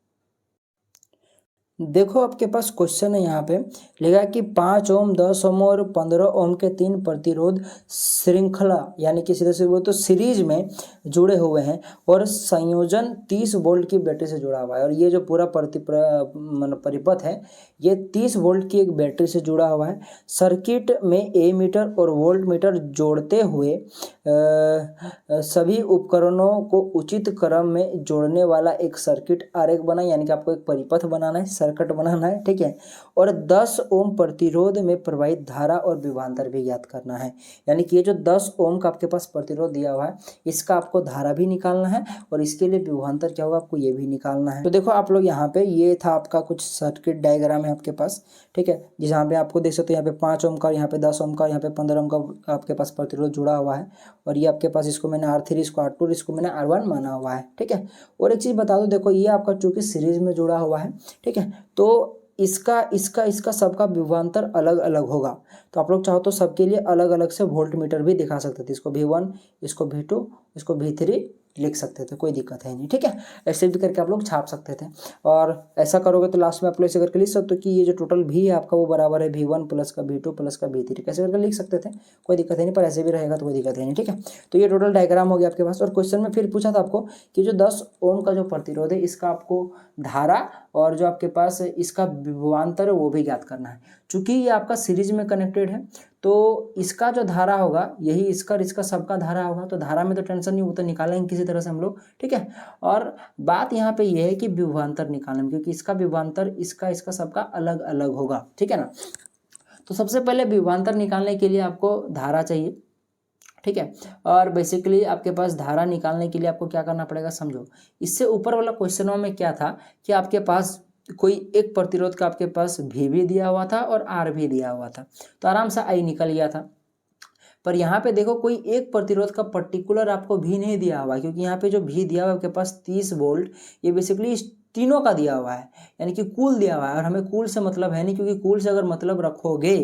देखो आपके पास क्वेश्चन है यहाँ पे लिखा है कि 5 ओम, 10 ओम और 15 ओम के 3 प्रतिरोध श्रृंखला यानी कि सीधे से बोलो तो सीरीज में जुड़े हुए हैं और संयोजन 30 वोल्ट की बैटरी से जुड़ा हुआ है। और ये जो पूरा परिपथ है ये 30 वोल्ट की एक बैटरी से जुड़ा हुआ है। सर्किट में ए मीटर और वोल्ट मीटर जोड़ते हुए सभी उपकरणों को उचित क्रम में जोड़ने वाला एक सर्किट आरेख बना, यानी कि आपको एक परिपथ बनाना है, सर्किट बनाना है। ठीक है, और 10 ओम प्रतिरोध में प्रवाहित धारा और विभवांतर भी ज्ञात करना है। यानी कि ये जो 10 ओम का आपके पास प्रतिरोध दिया हुआ है इसका आपको धारा भी निकालना है और इसके लिए विभवांतर क्या होगा आपको ये भी निकालना है। तो देखो आप लोग यहाँ पे ये था आपका कुछ सर्किट डायग्राम है आपके पास। ठीक है, जहाँ पे आपको देख सकते हो यहाँ पे 5 ओम का, यहाँ पे 10 ओम का, यहाँ पे 15 ओम का आपके पास प्रतिरोध जुड़ा हुआ है। और ये आपके पास इसको मैंने R3, इसको R2, इसको मैंने R1 माना हुआ है। ठीक है, और एक चीज़ बता दो, देखो ये आपका चूंकि सीरीज में जुड़ा हुआ है। ठीक है, तो इसका सबका विभवांतर अलग अलग होगा। तो आप लोग चाहो तो सबके लिए अलग अलग से वोल्ट मीटर भी दिखा सकते थे। इसको V1, इसको V2, इसको V3 लिख सकते थे, कोई दिक्कत है नहीं। ठीक है, ऐसे भी करके आप लोग छाप सकते थे। और ऐसा करोगे तो लास्ट में आप लोग ऐसे करके लिख सकते हो कि ये जो टोटल V है आपका वो बराबर है V1 प्लस का V2 प्लस का V3, कैसे करके लिख सकते थे, कोई दिक्कत है नहीं। पर ऐसे भी रहेगा तो कोई दिक्कत है नहीं। ठीक है, तो ये टोटल डायग्राम हो गया आपके पास। और क्वेश्चन में फिर पूछा था आपको कि जो 10 ओम का जो प्रतिरोध है इसका आपको धारा और जो आपके पास इसका विभवांतर है वो भी ज्ञात करना है। चूंकि ये आपका सीरीज में कनेक्टेड है तो इसका जो धारा होगा यही इसका सबका धारा होगा। तो धारा में तो टेंशन नहीं, वो तो निकालेंगे किसी तरह से हम लोग। ठीक है, और बात यहाँ पे ये है कि विभवांतर निकालने में, क्योंकि इसका विभवांतर इसका सबका अलग अलग होगा। ठीक है ना, तो सबसे पहले विभवांतर निकालने के लिए आपको धारा चाहिए। ठीक है, और बेसिकली आपके पास धारा निकालने के लिए आपको क्या करना पड़ेगा समझो। इससे ऊपर वाला क्वेश्चनों में क्या था कि आपके पास कोई एक प्रतिरोध का आपके पास V भी दिया हुआ था और R भी दिया हुआ था, तो आराम से I निकल गया था। पर यहाँ पे देखो कोई एक प्रतिरोध का पर्टिकुलर आपको V नहीं दिया हुआ, क्योंकि यहाँ पे जो V दिया हुआ है आपके पास 30 वोल्ट, ये बेसिकली इस तीनों का दिया हुआ है, यानी कि कुल दिया हुआ है। और हमें कुल से मतलब है नहीं, क्योंकि कुल से अगर मतलब रखोगे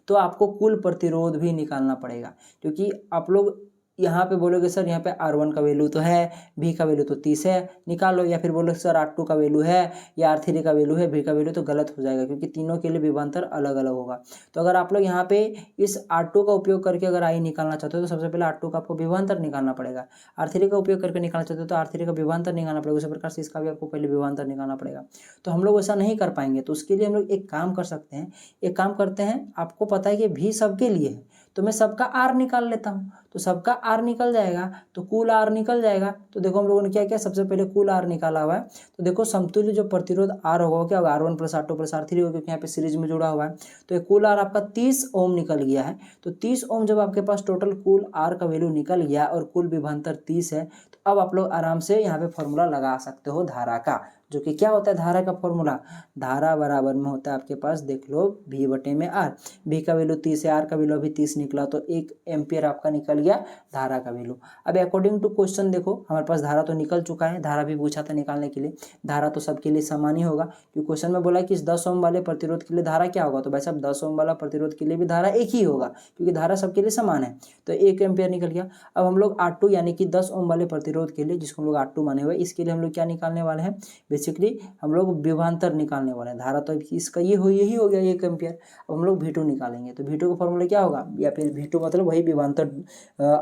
तो आपको कुल प्रतिरोध भी निकालना पड़ेगा। क्योंकि आप लोग यहाँ पे बोलोगे सर यहाँ पे R1 का वैल्यू तो है, V का वैल्यू तो 30 है, निकालो, या फिर बोलो सर R2 का वैल्यू है या R3 का वैल्यू है, V का वैल्यू, तो गलत हो जाएगा क्योंकि तीनों के लिए विभवांतर अलग अलग होगा। तो अगर आप लोग यहाँ पे इस R2 का उपयोग करके अगर I निकालना चाहते हो तो सबसे पहले R2 का आपको विभवांतर निकालना पड़ेगा। R3 का उपयोग करके निकालना चाहते हो तो R3 का विभवांतर निकालना पड़ेगा। उसी प्रकार से इसका भी आपको पहले विभवांतर निकालना पड़ेगा। तो हम लोग ऐसा नहीं कर पाएंगे, तो उसके लिए हम लोग एक काम कर सकते हैं, एक काम करते हैं, आपको पता है कि V सबके लिए है तो मैं सबका R निकाल लेता हूँ, तो सबका R निकल जाएगा तो कुल R निकल जाएगा। तो देखो हम लोगों ने क्या किया, सबसे पहले कुल R निकाला हुआ है। तो देखो समतुल्य जो प्रतिरोध R होगा क्या होगा, R1 plus R2 plus R3 होगा, क्योंकि यहाँ पे सीरीज में जुड़ा हुआ है। तो कुल R आपका 30 ओम निकल गया है। तो 30 ओम जब आपके पास टोटल कुल R का वैल्यू निकल गया और कुल विभवांतर 30 है, तो अब आप लोग आराम से यहाँ पे फॉर्मूला लगा सकते हो धारा का, जो कि क्या होता है धारा का फॉर्मूला, धारा बराबर में होता है आपके पास, देख लो V बटे में R। V का वैल्यू 30 है, R का वैल्यू अभी 30 निकला, तो 1 एम्पियर आपका निकल गया धारा का वैल्यू। अब अकॉर्डिंग टू क्वेश्चन देखो हमारे पास धारा तो निकल चुका है, धारा भी पूछा था निकालने के लिए। धारा तो सबके लिए समान ही होगा, क्योंकि क्वेश्चन में बोला कि इस 10 ओम वाले प्रतिरोध के लिए धारा क्या होगा, तो भाई साहब 10 ओम वाला प्रतिरोध के लिए भी धारा एक ही होगा, क्योंकि धारा सबके लिए समान है। तो 1 एम्पियर निकल गया। अब हम लोग R2 यानी कि 10 ओम वाले प्रतिरोध के लिए, जिसको हम लोग R2 माने हुए, इसके लिए हम लोग क्या निकालने वाले हैं, बेसिकली हम लोग विभवांतर निकालने वाले हैं। धारा तो इसका यही हो गया 1 एम्पियर। अब हम लोग V2 निकालेंगे, तो V2 का फॉर्मूला क्या होगा, या फिर V2 मतलब वही विभवांतर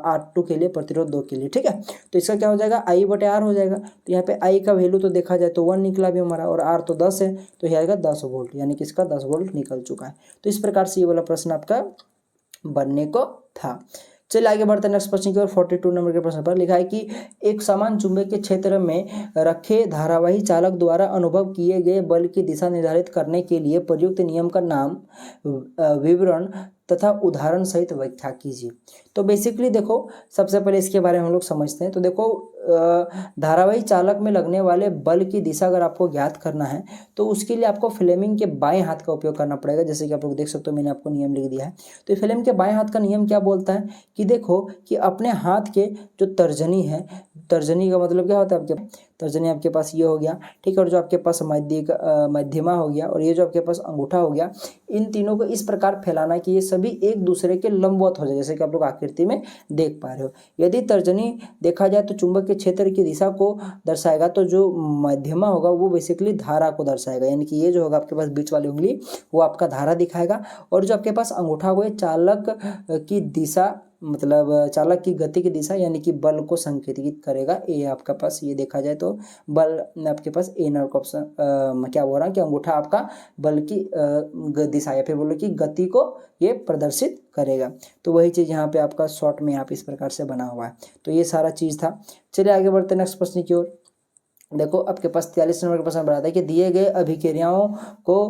R2 के लिए, प्रतिरोध 2 के लिए। ठीक है, तो इसका क्या हो जाएगा, I बटे R हो जाएगा। तो यहाँ पे I का वैल्यू तो देखा जाए तो 1 निकला भी हमारा, और R तो 10 है, तो यह आएगा 10 वोल्ट, यानी कि इसका 10 वोल्ट निकल चुका है। तो इस प्रकार से ये वाला प्रश्न आपका बनने को था। चलिए आगे बढ़ते हैं नेक्स्ट प्रश्न की ओर। 42 नंबर के प्रश्न पर लिखा है कि एक समान चुंबकीय क्षेत्र में रखे धारावाही चालक द्वारा अनुभव किए गए बल की दिशा निर्धारित करने के लिए प्रयुक्त नियम का नाम, विवरण तथा उदाहरण सहित व्याख्या कीजिए। तो बेसिकली देखो सबसे पहले इसके बारे में हम लोग समझते हैं। तो देखो धारावाही चालक में लगने वाले बल की दिशा अगर आपको ज्ञात करना है तो उसके लिए आपको फ्लेमिंग के बाएं हाथ का उपयोग करना पड़ेगा। जैसे कि आप लोग देख सकते हो मैंने आपको नियम लिख दिया है। तो फ्लेमिंग के बाएं हाथ का नियम क्या बोलता है कि देखो कि अपने हाथ के जो तर्जनी है, तर्जनी का मतलब क्या होता है, आपके तर्जनी आपके पास ये हो गया, ठीक है, और जो आपके पास मध्यमा हो गया और ये जो आपके पास अंगूठा हो गया, इन तीनों को इस प्रकार फैलाना कि ये सभी एक दूसरे के लंबवत हो जाए, जैसे कि आप लोग आकृति में देख पा रहे हो। यदि तर्जनी देखा जाए तो चुंबक के क्षेत्र की दिशा को दर्शाएगा, तो जो मध्यमा होगा वो बेसिकली धारा को दर्शाएगा, यानी कि ये जो होगा आपके पास बीच वाली उंगली वो आपका धारा दिखाएगा, और जो आपके पास अंगूठा होगा ये चालक की दिशा, मतलब चालक की गति की दिशा यानी कि बल को संकेतित करेगा। ये आपका पास ये देखा जाए तो बल आपके पास ए नंबर का ऑप्शन क्या बोल रहा है कि अंगूठा आपका बल की दिशा या फिर बोलो कि गति को ये प्रदर्शित करेगा। तो वही चीज़ यहाँ पे आपका शॉर्ट में यहाँ पे इस प्रकार से बना हुआ है। तो ये सारा चीज़ था। चलिए आगे बढ़ते नेक्स्ट प्रश्न की ओर। देखो आपके पास 43 नंबर का प्रश्न बताता है कि दिए गए अभिक्रियाओं को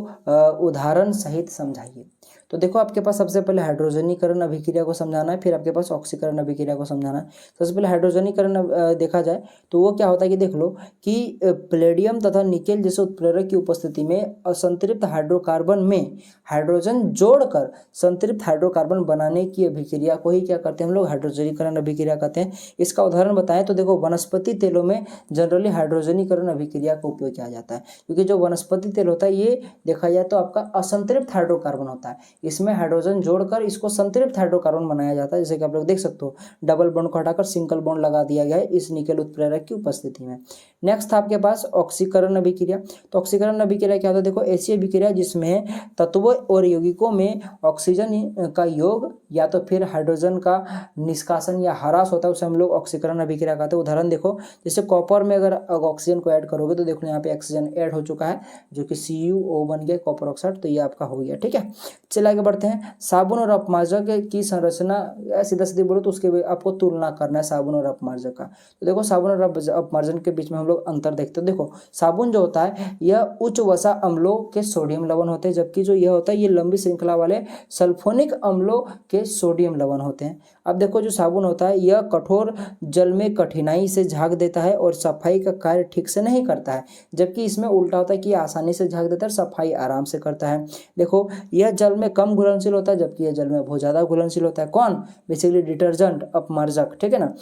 उदाहरण सहित समझाइए। तो देखो आपके पास सबसे पहले हाइड्रोजनीकरण अभिक्रिया को समझाना है, फिर आपके पास ऑक्सीकरण अभिक्रिया को समझाना है। सबसे पहले हाइड्रोजनीकरण देखा जाए तो वो क्या होता है कि देख लो कि प्लेडियम तथा निकेल जैसे उत्प्रेरक की उपस्थिति में असंतृप्त हाइड्रोकार्बन में हाइड्रोजन जोड़कर संतृप्त हाइड्रोकार्बन बनाने की अभिक्रिया को ही क्या करते हैं हम लोग, हाइड्रोजनीकरण अभिक्रिया कहते हैं। इसका उदाहरण बताएं तो देखो वनस्पति तेलों में जनरली हाइड्रोजनीकरण अभिक्रिया का उपयोग किया जाता है, क्योंकि जो वनस्पति तेल होता है ये देखा जाए तो आपका असंतृप्त हाइड्रोकार्बन होता है, इसमें हाइड्रोजन जोड़कर इसको संतृप्त हाइड्रोकार्बन बनाया जाता है। जैसे कि आप लोग देख सकते हो डबल बॉन्ड को हटाकर सिंगल बॉन्ड लगा दिया गया है इस निकेल उत्प्रेरक की उपस्थिति में। नेक्स्ट था आपके पास ऑक्सीकरण अभिक्रिया। तो ऑक्सीकरण अभिक्रिया क्या होता है, देखो ऐसी अभिक्रिया जिसमें तत्वों और यौगिकों में ऑक्सीजन का योग या तो फिर हाइड्रोजन का निष्कासन या ह्रास होता है, उसे हम लोग ऑक्सीकरण अभिक्रिया कहते हैं। उदाहरण देखो जैसे कॉपर में अगर ऑक्सीजन को ऐड करोगे तो देखो यहाँ पे ऑक्सीजन ऐड हो चुका है जो कि CuO बन गया कॉपर ऑक्साइड, तो ये आपका हो गया। ठीक है, चलिए आगे बढ़ते हैं। साबुन और अपमार्जक की संरचना सीधा सीधे बोलो तो उसके आपको तुलना करना है साबुन और अपमार्जक का। तो देखो साबुन और अपमार्जन के बीच में हम लोग अंतर देखते हैं। देखो साबुन जो होता है यह उच्च वसा अम्लों के सोडियम लवण होते हैं, जबकि जो यह होता है ये लंबी श्रृंखला वाले सल्फोनिक अम्लों के सोडियम लवण होते हैं। अब देखो जो साबुन होता है यह कठोर जल में कठिनाई से झाग देता है और सफाई का कार्य ठीक से नहीं करता है, जबकि इसमें उल्टा होता है कि आसानी से झाग देता है, सफाई आराम से करता है। देखो यह जल में कम घुलनशील होता है जबकि यह जल में बहुत ज़्यादा घुलनशील होता है। कौन, बेसिकली डिटर्जेंट अपमार्जक, ठीक है ना।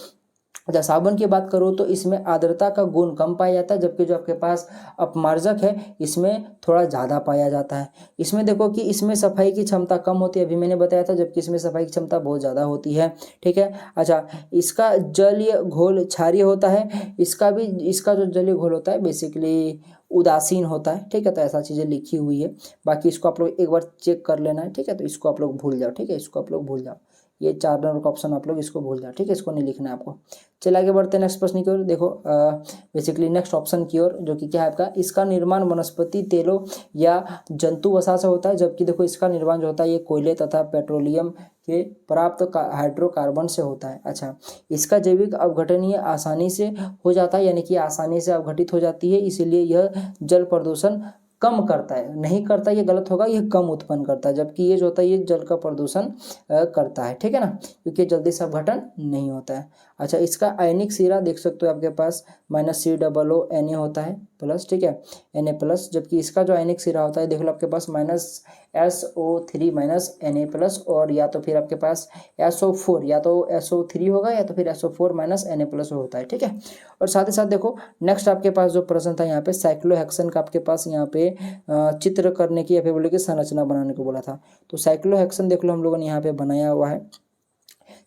अच्छा साबुन की बात करो तो इसमें आर्द्रता का गुण कम पाया जाता है, जबकि जो आपके पास अपमार्जक है इसमें थोड़ा ज़्यादा पाया जाता है। इसमें देखो कि इसमें सफाई की क्षमता कम होती है, अभी मैंने बताया था, जबकि इसमें सफाई की क्षमता बहुत ज़्यादा होती है। ठीक है, अच्छा इसका जलीय घोल क्षारीय होता है, इसका जो जलीय घोल होता है बेसिकली उदासीन होता है। ठीक है, तो ऐसा चीज़ें लिखी हुई है, बाकी इसको आप लोग एक बार चेक कर लेना है। ठीक है, तो इसको आप लोग भूल जाओ। ठीक है, इसको आप लोग भूल जाओ, ये 4 नंबर का ऑप्शन आप लोग इसको भूल जाओ। ठीक है, इसको नहीं लिखना है आपको। चलिए आगे बढ़ते हैं नेक्स्ट प्रश्न की ओर। देखो बेसिकली नेक्स्ट ऑप्शन की ओर जो कि क्या है आपका, इसका निर्माण वनस्पति तेलों या जंतु वसा से होता है, जबकि देखो इसका निर्माण जो होता है ये कोयले तथा पेट्रोलियम के प्राप्त हाइड्रोकार्बन से होता है। अच्छा इसका जैविक अपघटन आसानी से हो जाता है, यानी कि आसानी से अपघटित हो जाती है, इसीलिए यह जल प्रदूषण कम करता है, नहीं करता ये गलत होगा, ये कम उत्पन्न करता है, जबकि ये जो होता है ये जल का प्रदूषण करता है। ठीक है ना, क्योंकि जल्दी से अपघटन नहीं होता है। अच्छा इसका आयनिक सिरा देख सकते हो आपके पास -COO होता है प्लस, ठीक है Na+, जबकि इसका जो आयनिक सिरा होता है देख लो आपके पास -SO3 Na+, और या तो फिर आपके पास SO4 या तो SO3 होगा या तो फिर SO4 Na+ होता है। ठीक है, और साथ ही साथ देखो नेक्स्ट आपके पास जो प्रश्न था यहाँ पे साइक्लोहेक्सेन का आपके पास यहाँ पे चित्र करने की या फिर बोले कि संरचना बनाने को बोला था। तो साइक्लोहेक्सेन देख लो हम लोगों ने यहाँ पे बनाया हुआ है,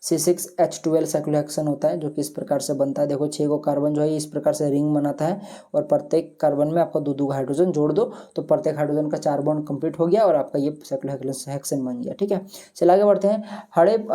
C6H12 साइक्लोहेक्सेन होता है जो कि इस प्रकार से बनता है। देखो 6 को कार्बन जो है इस प्रकार से रिंग बनाता है और प्रत्येक कार्बन में आपको 2 हाइड्रोजन जोड़ दो तो प्रत्येक हाइड्रोजन का 4 बॉन्ड कंप्लीट हो गया और आपका ये साइक्लोहेक्सेन बन गया। ठीक है, चलिए आगे बढ़ते हैं।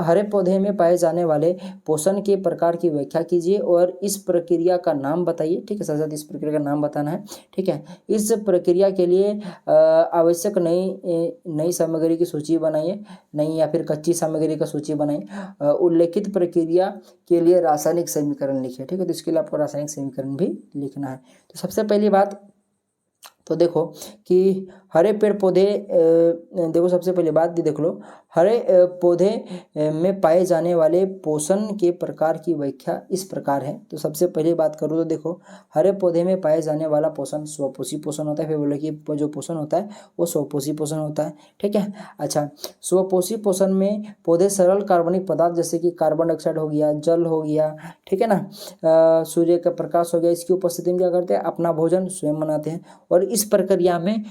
हरे पौधे में पाए जाने वाले पोषण के प्रकार की व्याख्या कीजिए और इस प्रक्रिया का नाम बताइए। ठीक है, साथ साथ इस प्रक्रिया का नाम बताना है। ठीक है, इस प्रक्रिया के लिए आवश्यक नई सामग्री की सूची बनाइए, नई या फिर कच्ची सामग्री का सूची बनाइए। उल्लेखित प्रक्रिया के लिए रासायनिक समीकरण लिखिए। ठीक है, तो इसके लिए आपको रासायनिक समीकरण भी लिखना है। तो सबसे पहली बात तो देखो कि हरे पेड़ पौधे देखो सबसे पहले बात देख लो, हरे पौधे में पाए जाने वाले पोषण के प्रकार की व्याख्या इस प्रकार है। तो सबसे पहले बात करूँ तो देखो, हरे पौधे में पाए जाने वाला पोषण स्वपोषी पोषण होता है। फिर बोले कि जो पोषण होता है वो स्वपोषी पोषण होता है, ठीक है। अच्छा, स्वपोषी पोषण में पौधे सरल कार्बनिक पदार्थ जैसे कि कार्बन डाइऑक्साइड हो गया, जल हो गया, ठीक है ना, सूर्य का प्रकाश हो गया, इसकी उपस्थिति में क्या करते हैं, अपना भोजन स्वयं बनाते हैं। और इस प्रक्रिया में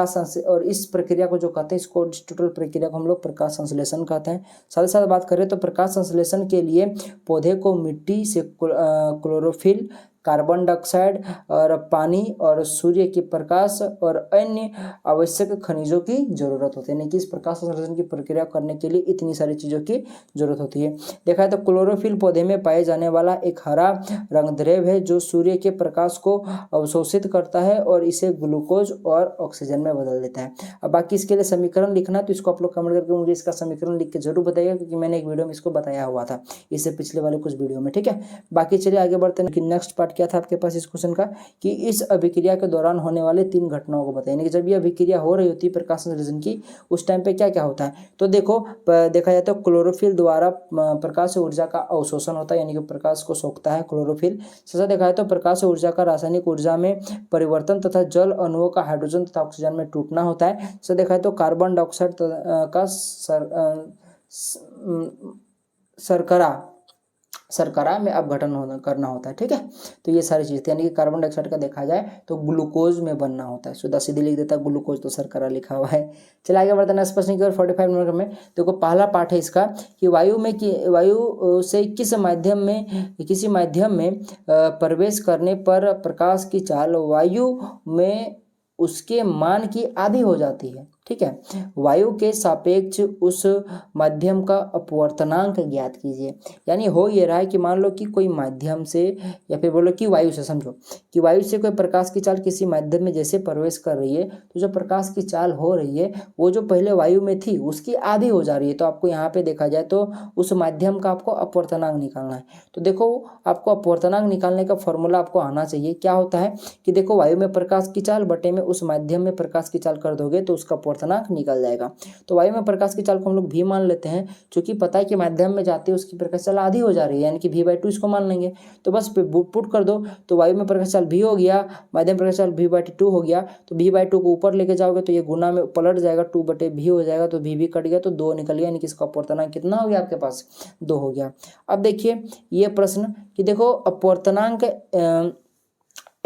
और इस प्रक्रिया को जो कहते हैं, इसको टोटल प्रक्रिया को हम लोग प्रकाश संश्लेषण कहते हैं। साथ ही साथ बात करें तो प्रकाश संश्लेषण के लिए पौधे को मिट्टी से क्लोरोफिल, कार्बन डाइऑक्साइड और पानी और सूर्य के प्रकाश और अन्य आवश्यक खनिजों की जरूरत होती है। यानी कि इस प्रकाश संश्लेषण की प्रक्रिया करने के लिए इतनी सारी चीज़ों की जरूरत होती है। देखा है तो क्लोरोफिल पौधे में पाए जाने वाला एक हरा रंगद्रव्य है जो सूर्य के प्रकाश को अवशोषित करता है और इसे ग्लूकोज और ऑक्सीजन में बदल देता है। अब बाकी इसके लिए समीकरण लिखना, तो इसको आप लोग कमेंट करके मुझे इसका समीकरण लिख के जरूर बताइएगा, क्योंकि मैंने एक वीडियो में इसको बताया हुआ था, इससे पिछले वाले कुछ वीडियो में, ठीक है। बाकी चलिए आगे बढ़ते हैं कि नेक्स्ट पार्ट क्या था आपके पास इस क्वेश्चन का, कि इस अभिक्रिया के दौरान होने वाले 3 घटनाओं को बताइए। कि जब ये अभिक्रिया हो रही होती है प्रकाश संश्लेषण की, उस टाइम पे क्या क्या होता है। तो देखो देखा जाए तो क्लोरोफिल द्वारा प्रकाश ऊर्जा का अवशोषण होता है, यानी कि प्रकाश को सोखता है क्लोरोफिल। सचा देखा जाए तो प्रकाश ऊर्जा का रासायनिक ऊर्जा में परिवर्तन तथा जल अणुओं का हाइड्रोजन तथा ऑक्सीजन में टूटना होता है। सचा देखा जाए तो कार्बन डाइऑक्साइड का शर्करा में अपघटन करना होता है, ठीक है। तो ये सारी चीज़, यानी कि कार्बन डाइऑक्साइड का देखा जाए तो ग्लूकोज में बनना होता है, सीधा सीधी लिख देता है ग्लूकोज, तो शर्करा लिखा हुआ है। चलिए आगे बढ़ते हैं नेक्स्ट प्रश्न की ओर। 45 नंबर में देखो पहला पार्ट है इसका, कि वायु से किसी माध्यम में प्रवेश करने पर प्रकाश की चाल वायु में उसके मान की आधी हो जाती है, ठीक है। वायु के सापेक्ष उस माध्यम का अपवर्तनांक ज्ञात कीजिए। यानी हो ये रहा है कि मान लो कि कोई माध्यम से, या फिर बोलो कि वायु से, समझो कि वायु से कोई प्रकाश की चाल किसी माध्यम में जैसे प्रवेश कर रही है, तो जो प्रकाश की चाल हो रही है वो जो पहले वायु में थी उसकी आधी हो जा रही है। तो आपको यहाँ पे देखा जाए तो उस माध्यम का आपको अपवर्तनांक निकालना है। तो देखो आपको अपवर्तनांक निकालने का फॉर्मूला आपको आना चाहिए। क्या होता है कि देखो वायु में प्रकाश की चाल बटे में उस माध्यम में प्रकाश की चाल कर दोगे तो उसका अपवर्तनांक निकल जाएगा। तो वायु में प्रकाश की चाल को हम लोग भी मान लेते हैं, क्योंकि पता है कि माध्यम में जाते उसकी प्रकाश चाल आधी हो जा रही है, यानी कि v/2 इसको मान लेंगे। तो बस पुट कर दो, तो वायु में प्रकाश चाल v हो गया, माध्यम प्रकाश चाल v/2 हो गया। तो v/2 को ऊपर लेके जाओगे तो ये गुना में पलट जाएगा, 2/v हो जाएगा, तो v कट गया तो 2 निकल गया, यानी कि इसका अपवर्तनांक कितना हो गया आपके पास, 2 हो गया। अब देखिए ये प्रश्न कि देखो अपवर्तनांक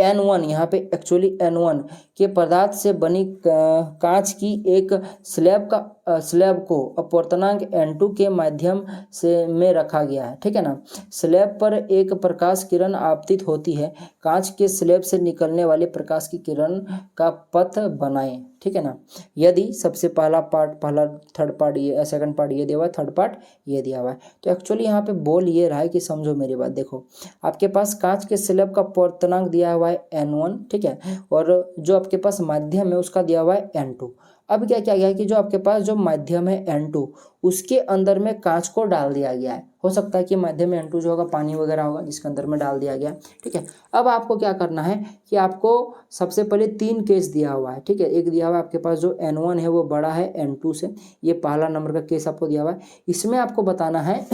N1, यहाँ पे एक्चुअली N1 के पदार्थ से बनी कांच की एक स्लैब को अपवर्तनांक N2 के माध्यम से में रखा गया है, ठीक है ना। स्लैब पर एक प्रकाश किरण आपतित होती है, कांच के स्लैब से निकलने वाले प्रकाश की किरण का पथ बनाएं, ठीक है ना। यदि सबसे पहला थर्ड पार्ट ये, सेकंड पार्ट ये दिया हुआ है, थर्ड पार्ट ये दिया हुआ है। तो एक्चुअली यहाँ पे बोल ये रहा है कि समझो मेरी बात, देखो आपके पास कांच के स्लैब का अपवर्तनांक दिया हुआ है N1, ठीक है, और जो आपके पास माध्यम है उसका दिया हुआ है N2। अब क्या क्या गया है कि जो आपके पास जो माध्यम है N2 उसके अंदर में कांच को डाल दिया गया है। हो सकता है कि माध्यम में N2 जो होगा पानी वगैरह होगा जिसके अंदर में डाल दिया गया, ठीक है। अब आपको क्या करना है कि आपको सबसे पहले 3 केस दिया हुआ है, ठीक है। एक दिया हुआ है आपके पास जो N1 है वो बड़ा है N2 से, ये पहला नंबर का केस आपको दिया हुआ है। इसमें आपको बताना है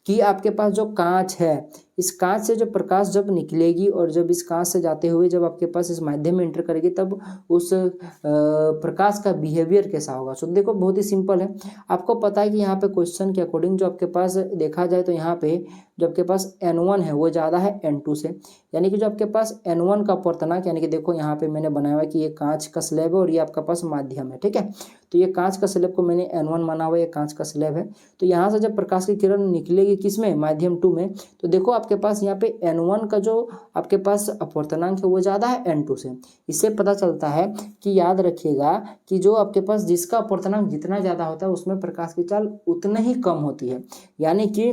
कि आपके पास जो कांच है, इस कांच से जो प्रकाश जब निकलेगी और जब इस कांच से जाते हुए जब आपके पास इस माध्यम में एंटर करेगी तब उस प्रकाश का बिहेवियर कैसा होगा। सो देखो बहुत ही सिंपल है, आपको पता है कि यहाँ पे क्वेश्चन के अकॉर्डिंग जो आपके पास देखा जाए तो यहाँ पे जो आपके पास N1 है वो ज़्यादा है N2 से, यानी कि जो आपके पास N1 का अपवर्तनांक, यानी कि देखो यहाँ पे मैंने बनाया हुआ है कि ये कांच का स्लैब है और ये आपका पास माध्यम है, ठीक है। तो ये कांच का स्लैब को मैंने N1 माना हुआ है, ये कांच का स्लैब है। तो यहाँ से जब प्रकाश की किरण निकलेगी किसमें, माध्यम 2 में, तो देखो आपके पास यहाँ पे N1 का जो आपके पास अपवर्तनांक है वो ज़्यादा है N2 से। इससे पता चलता है कि याद रखिएगा कि जो आपके पास जिसका अपवर्तनांक जितना ज़्यादा होता है उसमें प्रकाश की चाल उतना ही कम होती है। यानी कि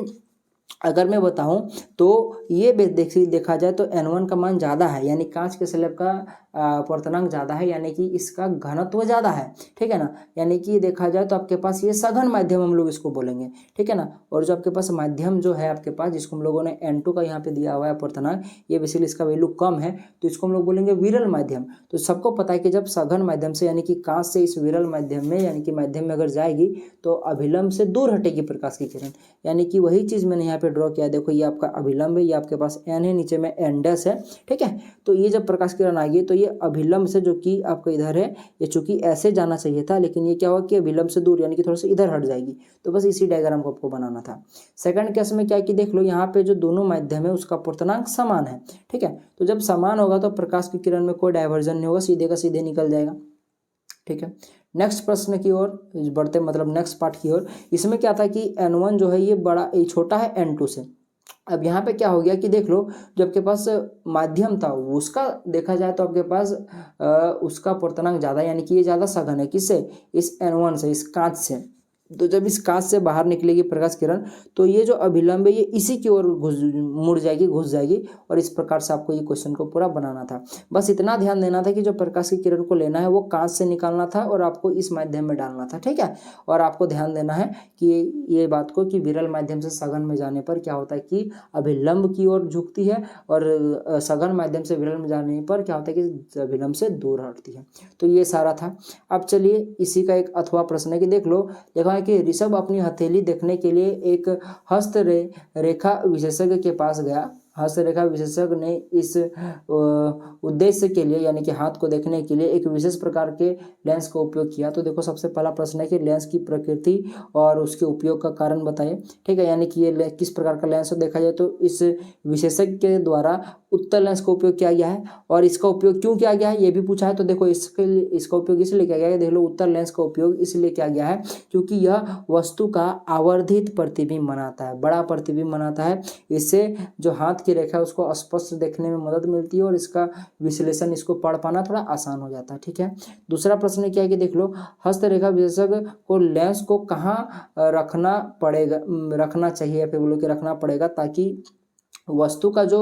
अगर मैं बताऊं तो ये देखा जाए तो N1 का मान ज़्यादा है, यानी कांच के स्लैब का अपर्तनांक ज़्यादा है, यानी कि इसका घनत्व ज़्यादा है, ठीक है ना। यानी कि देखा जाए तो आपके पास ये सघन माध्यम हम लोग इसको बोलेंगे, ठीक है ना। और जो आपके पास माध्यम जो है आपके पास, जिसको हम लोगों ने N2 का यहाँ पे दिया हुआ है अपर्तनांक, ये बेसिकली इसका वैल्यू कम है, तो इसको हम लोग बोलेंगे विरल माध्यम। तो सबको पता है कि जब सघन माध्यम से यानी कि कांच से इस विरल माध्यम में यानी कि माध्यम में अगर जाएगी तो अभिलंब से दूर हटेगी प्रकाश की किरण, यानी कि वही चीज़ मैंने यहाँ पे ड्रॉ किया। देखो ये आपका अभिलंब है, ये आपके पास N है, नीचे में N डैश है, ठीक है। तो ये जब प्रकाश किरण आएगी तो ये अभिलंब से जो कि आपका इधर है, ये चूंकि ऐसे जाना चाहिए था, लेकिन ये क्या हुआ कि अभिलंब से दूर यानी कि थोड़ा सा इधर हट जाएगी। तो बस इसी डायग्राम को आपको बनाना था। सेकंड केस में क्या है कि देख लो यहाँ पे जो दोनों माध्यम है उसका अपर्तनांक समान है, ठीक है। तो जब समान होगा तो प्रकाश की किरण में कोई डाइवर्जन नहीं होगा, सीधे का सीधे निकल जाएगा, ठीक है। नेक्स्ट प्रश्न की ओर बढ़ते, मतलब नेक्स्ट पार्ट की ओर। इसमें क्या था कि N1 जो है ये बड़ा, ये छोटा है N2 से। अब यहाँ पे क्या हो गया कि देख लो, जो आपके पास माध्यम था उसका देखा जाए तो आपके पास उसका अपर्तनांक ज़्यादा, यानी कि ये ज़्यादा सघन है, किससे, इस N1 से, इस कांच से। तो जब इस कांच से बाहर निकलेगी प्रकाश किरण तो ये जो अभिलंब है ये इसी की ओर मुड़ जाएगी, घुस जाएगी, और इस प्रकार से आपको ये क्वेश्चन को पूरा बनाना था। बस इतना ध्यान देना था कि जो प्रकाश की किरण को लेना है वो कांच से निकालना था और आपको इस माध्यम में डालना था, ठीक है। और आपको ध्यान देना है कि ये बात को कि विरल माध्यम से सघन में जाने पर क्या होता है कि अभिलंब की ओर झुकती है, और सघन माध्यम से विरल में जाने पर क्या होता है कि अभिलंब से दूर हटती है। तो ये सारा था। अब चलिए इसी का एक अथवा प्रश्न है कि देख लो, देखा है कि ऋषभ अपनी हथेली देखने के लिए एक हस्तरेखा विशेषज्ञ के पास गया। हस्तरेखा विशेषज्ञ ने इस उद्देश्य के लिए यानी कि हाथ को देखने के लिए एक विशेष प्रकार के लेंस का उपयोग किया। तो देखो सबसे पहला प्रश्न है कि लेंस की प्रकृति और उसके उपयोग का कारण बताइए, ठीक है। यानी कि ये किस प्रकार का लेंस है, देखा जाए तो इस विशेषज्ञ के द्वारा उत्तल लेंस का उपयोग किया गया है, और इसका उपयोग क्यों किया गया है ये भी पूछा है। तो देखो इसका उपयोग इसलिए किया गया है, देख लो उत्तल लेंस का उपयोग इसलिए किया गया है क्योंकि यह वस्तु का आवर्धित प्रतिबिंब बनाता है, बड़ा प्रतिबिंब बनाता है। इससे जो हाथ की रेखा है उसको स्पष्ट देखने में मदद मिलती है और इसका विश्लेषण, इसको पढ़ पाना थोड़ा आसान हो जाता है, ठीक है। दूसरा प्रश्न क्या है कि देख लो, हस्तरेखा विशेषज्ञ को लेंस को कहाँ रखना चाहिए, या फिर बोलो कि रखना पड़ेगा ताकि वस्तु का जो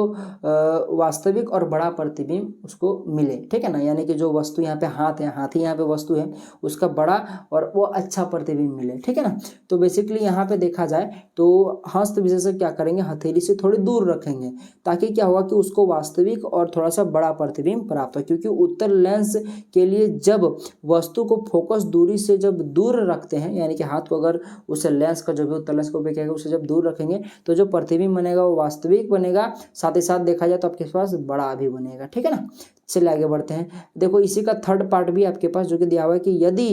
वास्तविक और बड़ा प्रतिबिंब उसको मिले, ठीक है ना। यानी कि जो वस्तु यहाँ पे हाथ है, हाथी यहाँ पे वस्तु है, उसका बड़ा और वो अच्छा प्रतिबिंब मिले, ठीक है ना। तो बेसिकली यहाँ पे देखा जाए तो हस्त विशेषज्ञ क्या करेंगे, हथेली से थोड़ी दूर रखेंगे ताकि क्या होगा कि उसको वास्तविक और थोड़ा सा बड़ा प्रतिबिंब प्राप्त हो। क्योंकि उत्तल लेंस के लिए जब वस्तु को फोकस दूरी से जब दूर रखते हैं, यानी कि हाथ को अगर उस लेंस का जो भी उत्तल लेंस का उपयोग किया उसे जब दूर रखेंगे तो जो प्रतिबिंब बनेगा वो वास्तविक बनेगा, साथ ही साथ देखा जाए तो आपके पास बड़ा भी बनेगा, ठीक है ना। चलिए आगे बढ़ते हैं। देखो इसी का थर्ड पार्ट भी आपके पास जो कि दिया हुआ है कि यदि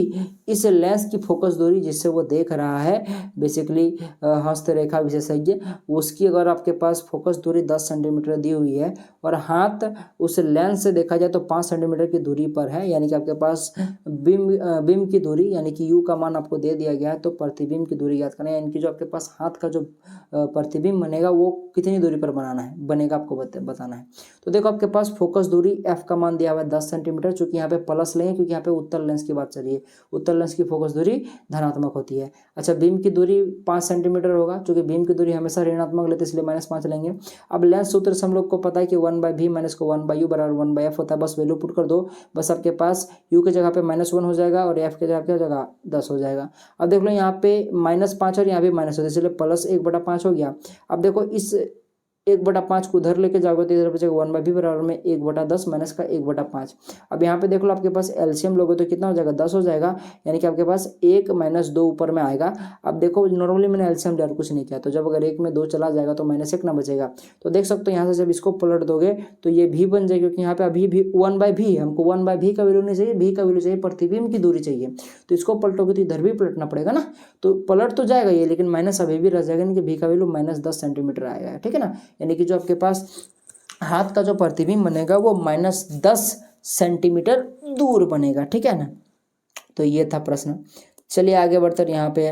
इस लेंस की फोकस दूरी जिससे वो देख रहा है बेसिकली हस्तरेखा विशेषज्ञ, उसकी अगर आपके पास फोकस दूरी 10 सेंटीमीटर दी हुई है और हाथ उस लेंस से देखा जाए तो 5 सेंटीमीटर की दूरी पर है, यानी कि आपके पास बिंब की दूरी यानी कि यू का मान आपको दे दिया गया है, तो प्रतिबिंब की दूरी याद करना है। यानी कि जो आपके पास हाथ का जो प्रतिबिंब बनेगा वो कितनी दूरी पर बनेगा आपको बताना है। तो देखो आपके पास फोकस दूरी एफ का मान दिया हुआ है 10 सेंटीमीटर, चूंकि यहाँ पे प्लस लेंगे क्योंकि यहाँ पे उत्तल लेंस की बात चल रही है, उत्तल लेंस की फोकस दूरी धनात्मक होती है। अच्छा बीम की दूरी 5 सेंटीमीटर होगा, चूंकि बीम की दूरी हमेशा ऋणात्मक लेते इसलिए -5 लेंगे। अब लेंस सूत्र से हम लोग को पता है कि 1/v माइनस को 1/u बराबर 1/f होता है, बस वैल्यू पुट कर दो, बस आपके पास u की जगह पे -1 हो जाएगा और f की जगह पे 10 हो जाएगा। अब देख लो यहाँ पे -5 और यहाँ भी माइनस होता है इसलिए +1/5 हो गया। अब देखो इस 1/5 को उधर लेके जाओगे तो इधर बचेगा 1/v बराबर में 1/10 माइनस का 1/5। अब यहाँ पे देख लो आपके पास एलसीएम लोगे तो कितना हो जाएगा 10 हो जाएगा, यानी कि आपके पास 1 - 2 ऊपर में आएगा। अब देखो नॉर्मली मैंने एलसीएम लिया कुछ नहीं किया, तो जब अगर 1 में 2 चला जाएगा तो -1 ना बचेगा। तो देख सकते हो यहाँ से जब इसको पलट दोगे तो ये भी बन जाएगा, क्योंकि यहाँ पे अभी भी 1/v, हमको 1/v का वैल्यू नहीं चाहिए, v का वैल्यू चाहिए, प्रतिबिंब की दूरी चाहिए। तो इसको पलटोगे तो इधर भी पलटना पड़ेगा ना, तो पलट तो जाएगा ये, लेकिन माइनस अभी भी रह जाएगा, यानी कि v का वैल्यू -10 सेंटीमीटर आएगा, ठीक है ना। यानी कि जो आपके पास हाथ का जो प्रतिबिंब बनेगा वो -10 सेंटीमीटर दूर बनेगा, ठीक है ना। तो ये था प्रश्न। चलिए आगे बढ़ते यहाँ पे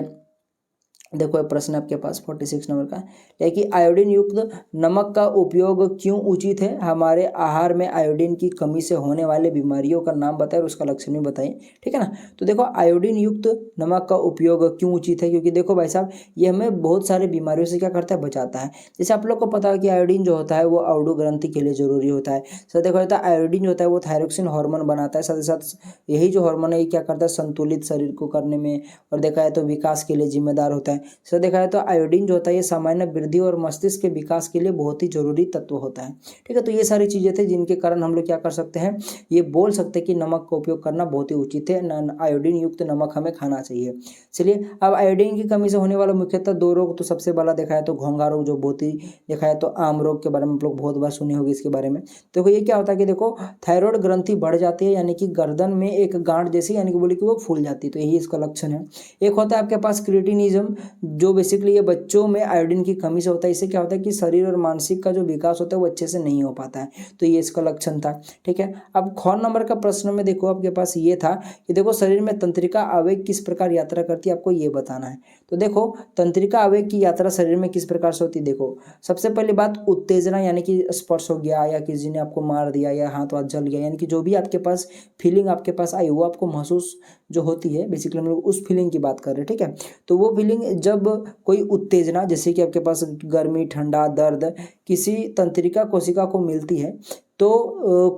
देखो ये प्रश्न आपके पास 46 नंबर का है कि आयोडीन युक्त नमक का उपयोग क्यों उचित है, हमारे आहार में आयोडीन की कमी से होने वाले बीमारियों का नाम बताएं और उसका लक्षण भी बताएं। ठीक है ना। तो देखो आयोडीन युक्त नमक का उपयोग क्यों उचित है, क्योंकि देखो भाई साहब ये हमें बहुत सारे बीमारियों से क्या करता है, बचाता है। जैसे आप लोग को पता है कि आयोडीन जो होता है वो आउडू ग्रंथि के लिए जरूरी होता है। सर देखो होता है आयोडीन जो होता है वो थायरोक्सिन हार्मोन बनाता है, साथ ही साथ यही जो हार्मोन है ये क्या करता है, संतुलित शरीर को करने में और देखा है तो विकास के लिए जिम्मेदार होता है। सर देखा है तो आयोडीन जो होता है ये सामान्य वृद्धि और मस्तिष्क के विकास के लिए बहुत ही जरूरी तत्व होता है। ठीक है, तो ये सारी चीजें थे जिनके कारण हम लोग क्या कर सकते हैं, ये बोल सकते हैं कि नमक का उपयोग करना बहुत ही उचित है, आयोडीन युक्त नमक हमें खाना चाहिए। चलिए अब आयोडीन की कमी से होने वाला मुख्यतः दो रोग, तो सबसे पहला देखा है तो घोंघा रोग जो बहुत ही देखा है तो आम रोग के बारे में आप लोग बहुत बार सुने होंगे इसके बारे में। देखो ये क्या होता है कि देखो थायराइड ग्रंथि बढ़ जाती है, यानी कि गर्दन में एक गांठ जैसी, यानी कि बोले कि वो फूल जाती है, तो यही इसका लक्षण है। एक होता है आपके पास क्रिटिनिज्म, जो बेसिकली ये बच्चों में आयोडीन की कमी से होता है। इससे क्या होता है कि शरीर और मानसिक का जो विकास होता है वो अच्छे से नहीं हो पाता है, तो ये इसका लक्षण था। ठीक है, अब ख नंबर का प्रश्न में देखो आपके पास ये था कि देखो शरीर में तंत्रिका आवेग किस प्रकार यात्रा करती है, आपको ये बताना है। तो देखो तंत्रिका आवेग की यात्रा शरीर में किस प्रकार से होती है। देखो सबसे पहली बात उत्तेजना, यानी कि स्पर्श हो गया या किसी ने आपको मार दिया या हाथ वाथ जल गया, यानी कि जो भी आपके पास फीलिंग आपके पास आई वो आपको महसूस जो होती है, बेसिकली हम लोग उस फीलिंग की बात कर रहे हैं। ठीक है, तो वो फीलिंग जब कोई उत्तेजना जैसे कि आपके पास गर्मी, ठंडा, दर्द किसी तंत्रिका कोशिका को मिलती है, तो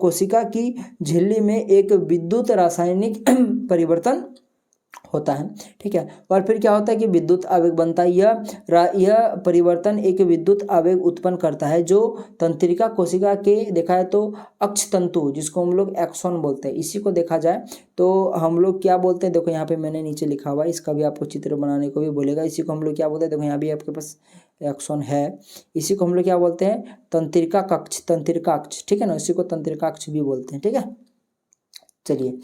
कोशिका की झिल्ली में एक विद्युत रासायनिक परिवर्तन होता है। ठीक है, और फिर क्या होता है कि विद्युत आवेग बनता है। यह परिवर्तन एक विद्युत आवेग उत्पन्न करता है जो तंत्रिका कोशिका के देखा है तो अक्ष तंतु, जिसको हम लोग एक्सॉन बोलते हैं, इसी को देखा जाए तो हम लोग क्या बोलते हैं। देखो यहाँ पे मैंने नीचे लिखा हुआ है, इसका भी आपको चित्र बनाने को भी बोलेगा। इसी को हम लोग क्या बोलते हैं, देखो यहाँ भी आपके पास एक्सॉन है, इसी को हम लोग क्या बोलते हैं, तंत्रिका कक्ष, तंत्रिका अक्ष। ठीक है ना, इसी को तंत्रिका अक्ष भी बोलते हैं। ठीक है, चलिए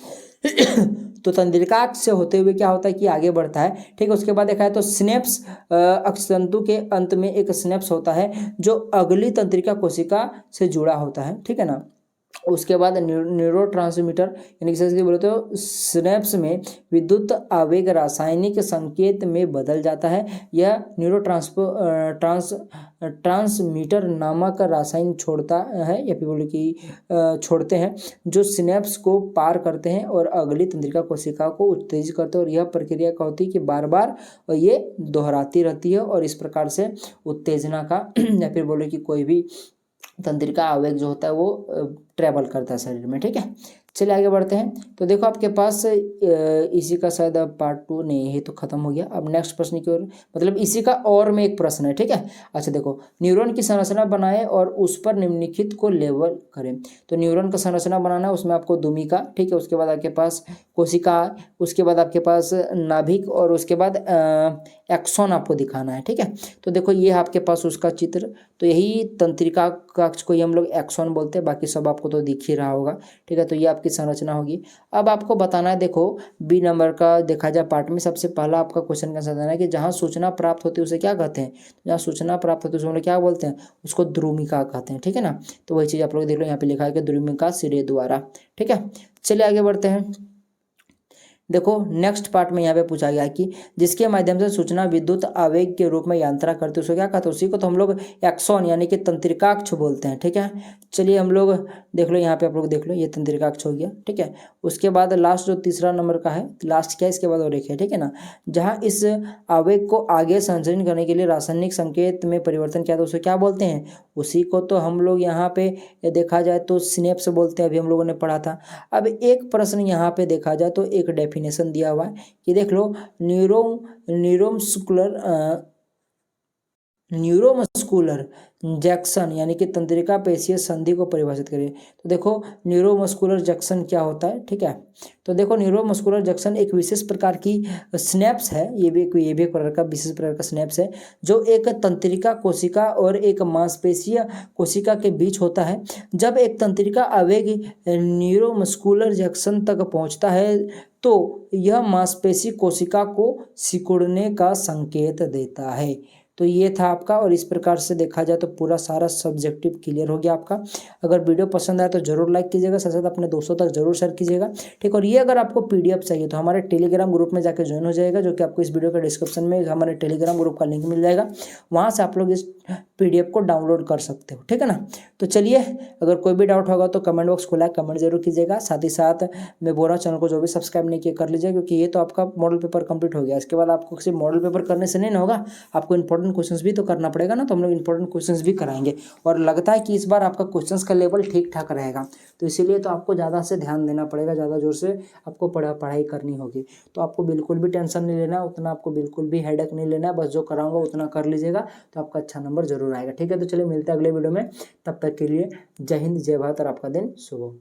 तो तंत्रिकाक्ष से होते हुए क्या होता है कि आगे बढ़ता है। ठीक है, उसके बाद देखा है तो स्नेप्स, अक्षतंतु के अंत में एक स्नेप्स होता है जो अगली तंत्रिका कोशिका से जुड़ा होता है। ठीक है ना, उसके बाद न्यूरोट्रांसमीटर, यानी कि बोले तो स्नेप्स में विद्युत आवेग रासायनिक संकेत में बदल जाता है। यह ट्रांसमीटर नामक रासायन छोड़ता है, या फिर बोले कि छोड़ते हैं, जो सिनेप्स को पार करते हैं और अगली तंत्रिका कोशिका को उत्तेजित करते हैं। और यह प्रक्रिया क्या होती है कि बार बार ये दोहराती रहती है, और इस प्रकार से उत्तेजना का या फिर बोले कि कोई भी तंत्रिका आवेग जो होता है वो ट्रेवल करता है शरीर में। ठीक है, चलिए आगे बढ़ते हैं। तो देखो आपके पास इसी का शायद पार्ट 2 नहीं, ये तो खत्म हो गया। अब नेक्स्ट प्रश्न की ओर, मतलब इसी का और में एक प्रश्न है। ठीक है, अच्छा देखो, न्यूरॉन की संरचना बनाए और उस पर निम्नलिखित को लेबल करें। तो न्यूरॉन का संरचना बनाना है, उसमें आपको दुमिका, ठीक है, उसके बाद आपके पास कोशिका, उसके बाद आपके पास नाभिक, और उसके बाद एक्सॉन आपको दिखाना है। ठीक है, तो देखो ये आपके पास उसका चित्र, तो यही तंत्रिका कक्ष को ही हम लोग एक्सॉन बोलते हैं, बाकी सब आपको तो दिख ही रहा होगा। ठीक है, तो ये आपकी संरचना होगी। अब आपको बताना है, देखो बी नंबर का देखा जाए पार्ट में, सबसे पहला आपका क्वेश्चन का साधन है कि जहाँ सूचना प्राप्त होती है उसे क्या कहते हैं। जहाँ सूचना प्राप्त होती है उसे हम लोग क्या बोलते हैं, उसको द्रुमिका कहते हैं। ठीक है ना, तो वही चीज़ आप लोग देख लो, यहाँ पे लिखा है कि द्रुमिका सिरे द्वारा। ठीक है, चलिए आगे बढ़ते हैं। देखो नेक्स्ट पार्ट में यहाँ पे पूछा गया कि जिसके माध्यम से सूचना विद्युत आवेग के रूप में यात्रा करती है उसको क्या कहते हैं, उसी को तो हम लोग एक्सॉन यानी कि तंत्रिकाक्ष बोलते हैं। ठीक है, चलिए हम लोग देख लो, यहाँ पे आप लोग देख लो, ये तंत्रिकाक्ष हो गया। ठीक है, उसके बाद लास्ट जो तीसरा नंबर का है, लास्ट क्या है इसके बाद और एक है। ठीक है ना, जहाँ इस आवेग को आगे संचरण करने के लिए रासायनिक संकेत में परिवर्तन किया तो उसे क्या बोलते हैं, उसी को तो हम लोग यहाँ पे देखा जाए तो सिनेप्स बोलते हैं, अभी हम लोगों ने पढ़ा था। अब एक प्रश्न यहाँ पे देखा जाए तो एक डेफिनेशन दिया हुआ है कि देख लो, न्यूरोमस्कुलर जंक्शन यानी कि तंत्रिका पेशीय संधि को परिभाषित करें। तो देखो न्यूरोमस्कुलर जंक्शन क्या होता है। ठीक है, तो देखो न्यूरोमस्कुलर जंक्शन एक विशेष प्रकार की स्नैप्स है, ये भी एक प्रकार का विशेष प्रकार का स्नैप्स है जो एक तंत्रिका कोशिका और एक मांसपेशीय कोशिका के बीच होता है। जब एक तंत्रिका आवेग न्यूरोमस्कुलर जंक्शन तक पहुंचता है तो यह मांसपेशी कोशिका को सिकुड़ने का संकेत देता है। तो ये था आपका, और इस प्रकार से देखा जाए तो पूरा सारा सब्जेक्टिव क्लियर हो गया आपका। अगर वीडियो पसंद आए तो जरूर लाइक कीजिएगा, साथ साथ अपने दोस्तों तक जरूर शेयर कीजिएगा, ठीक। और ये अगर आपको पीडीएफ चाहिए तो हमारे टेलीग्राम ग्रुप में जाकर ज्वाइन हो जाएगा, जो कि आपको इस वीडियो के डिस्क्रिप्शन में हमारे टेलीग्राम ग्रुप का लिंक मिल जाएगा। वहाँ से आप लोग इस पीडीएफ को डाउनलोड कर सकते हो, ठीक है ना। तो चलिए, अगर कोई भी डाउट होगा तो कमेंट बॉक्स खुला है, कमेंट जरूर कीजिएगा। साथ ही साथ मैं बोल रहा हूँ, चैनल को जो भी सब्सक्राइब नहीं किया कर लीजिए, क्योंकि ये तो आपका मॉडल पेपर कंप्लीट हो गया। इसके बाद आपको सिर्फ मॉडल पेपर करने से नहीं ना होगा, आपको इंपॉर्टेंट क्वेश्चंस भी तो करना पड़ेगा ना। तो हम लोग इंपॉर्टेंट क्वेश्चंस भी कराएंगे, और लगता है कि इस बार आपका क्वेश्चंस का लेवल ठीक ठाक रहेगा, तो इसीलिए तो आपको ज़्यादा से ध्यान देना पड़ेगा, ज़्यादा जोर से आपको पढ़ाई करनी होगी। तो आपको बिल्कुल भी टेंशन नहीं लेना, उतना आपको बिल्कुल भी हेडेक नहीं लेना है, बस जो कराऊंगा उतना कर लीजिएगा, तो आपका अच्छा नंबर जरूर आएगा, ठीक है। तो चलिए मिलते हैं अगले वीडियो में, तब तक के लिए जय हिंद, जय भारत, और आपका दिन शुभ हो।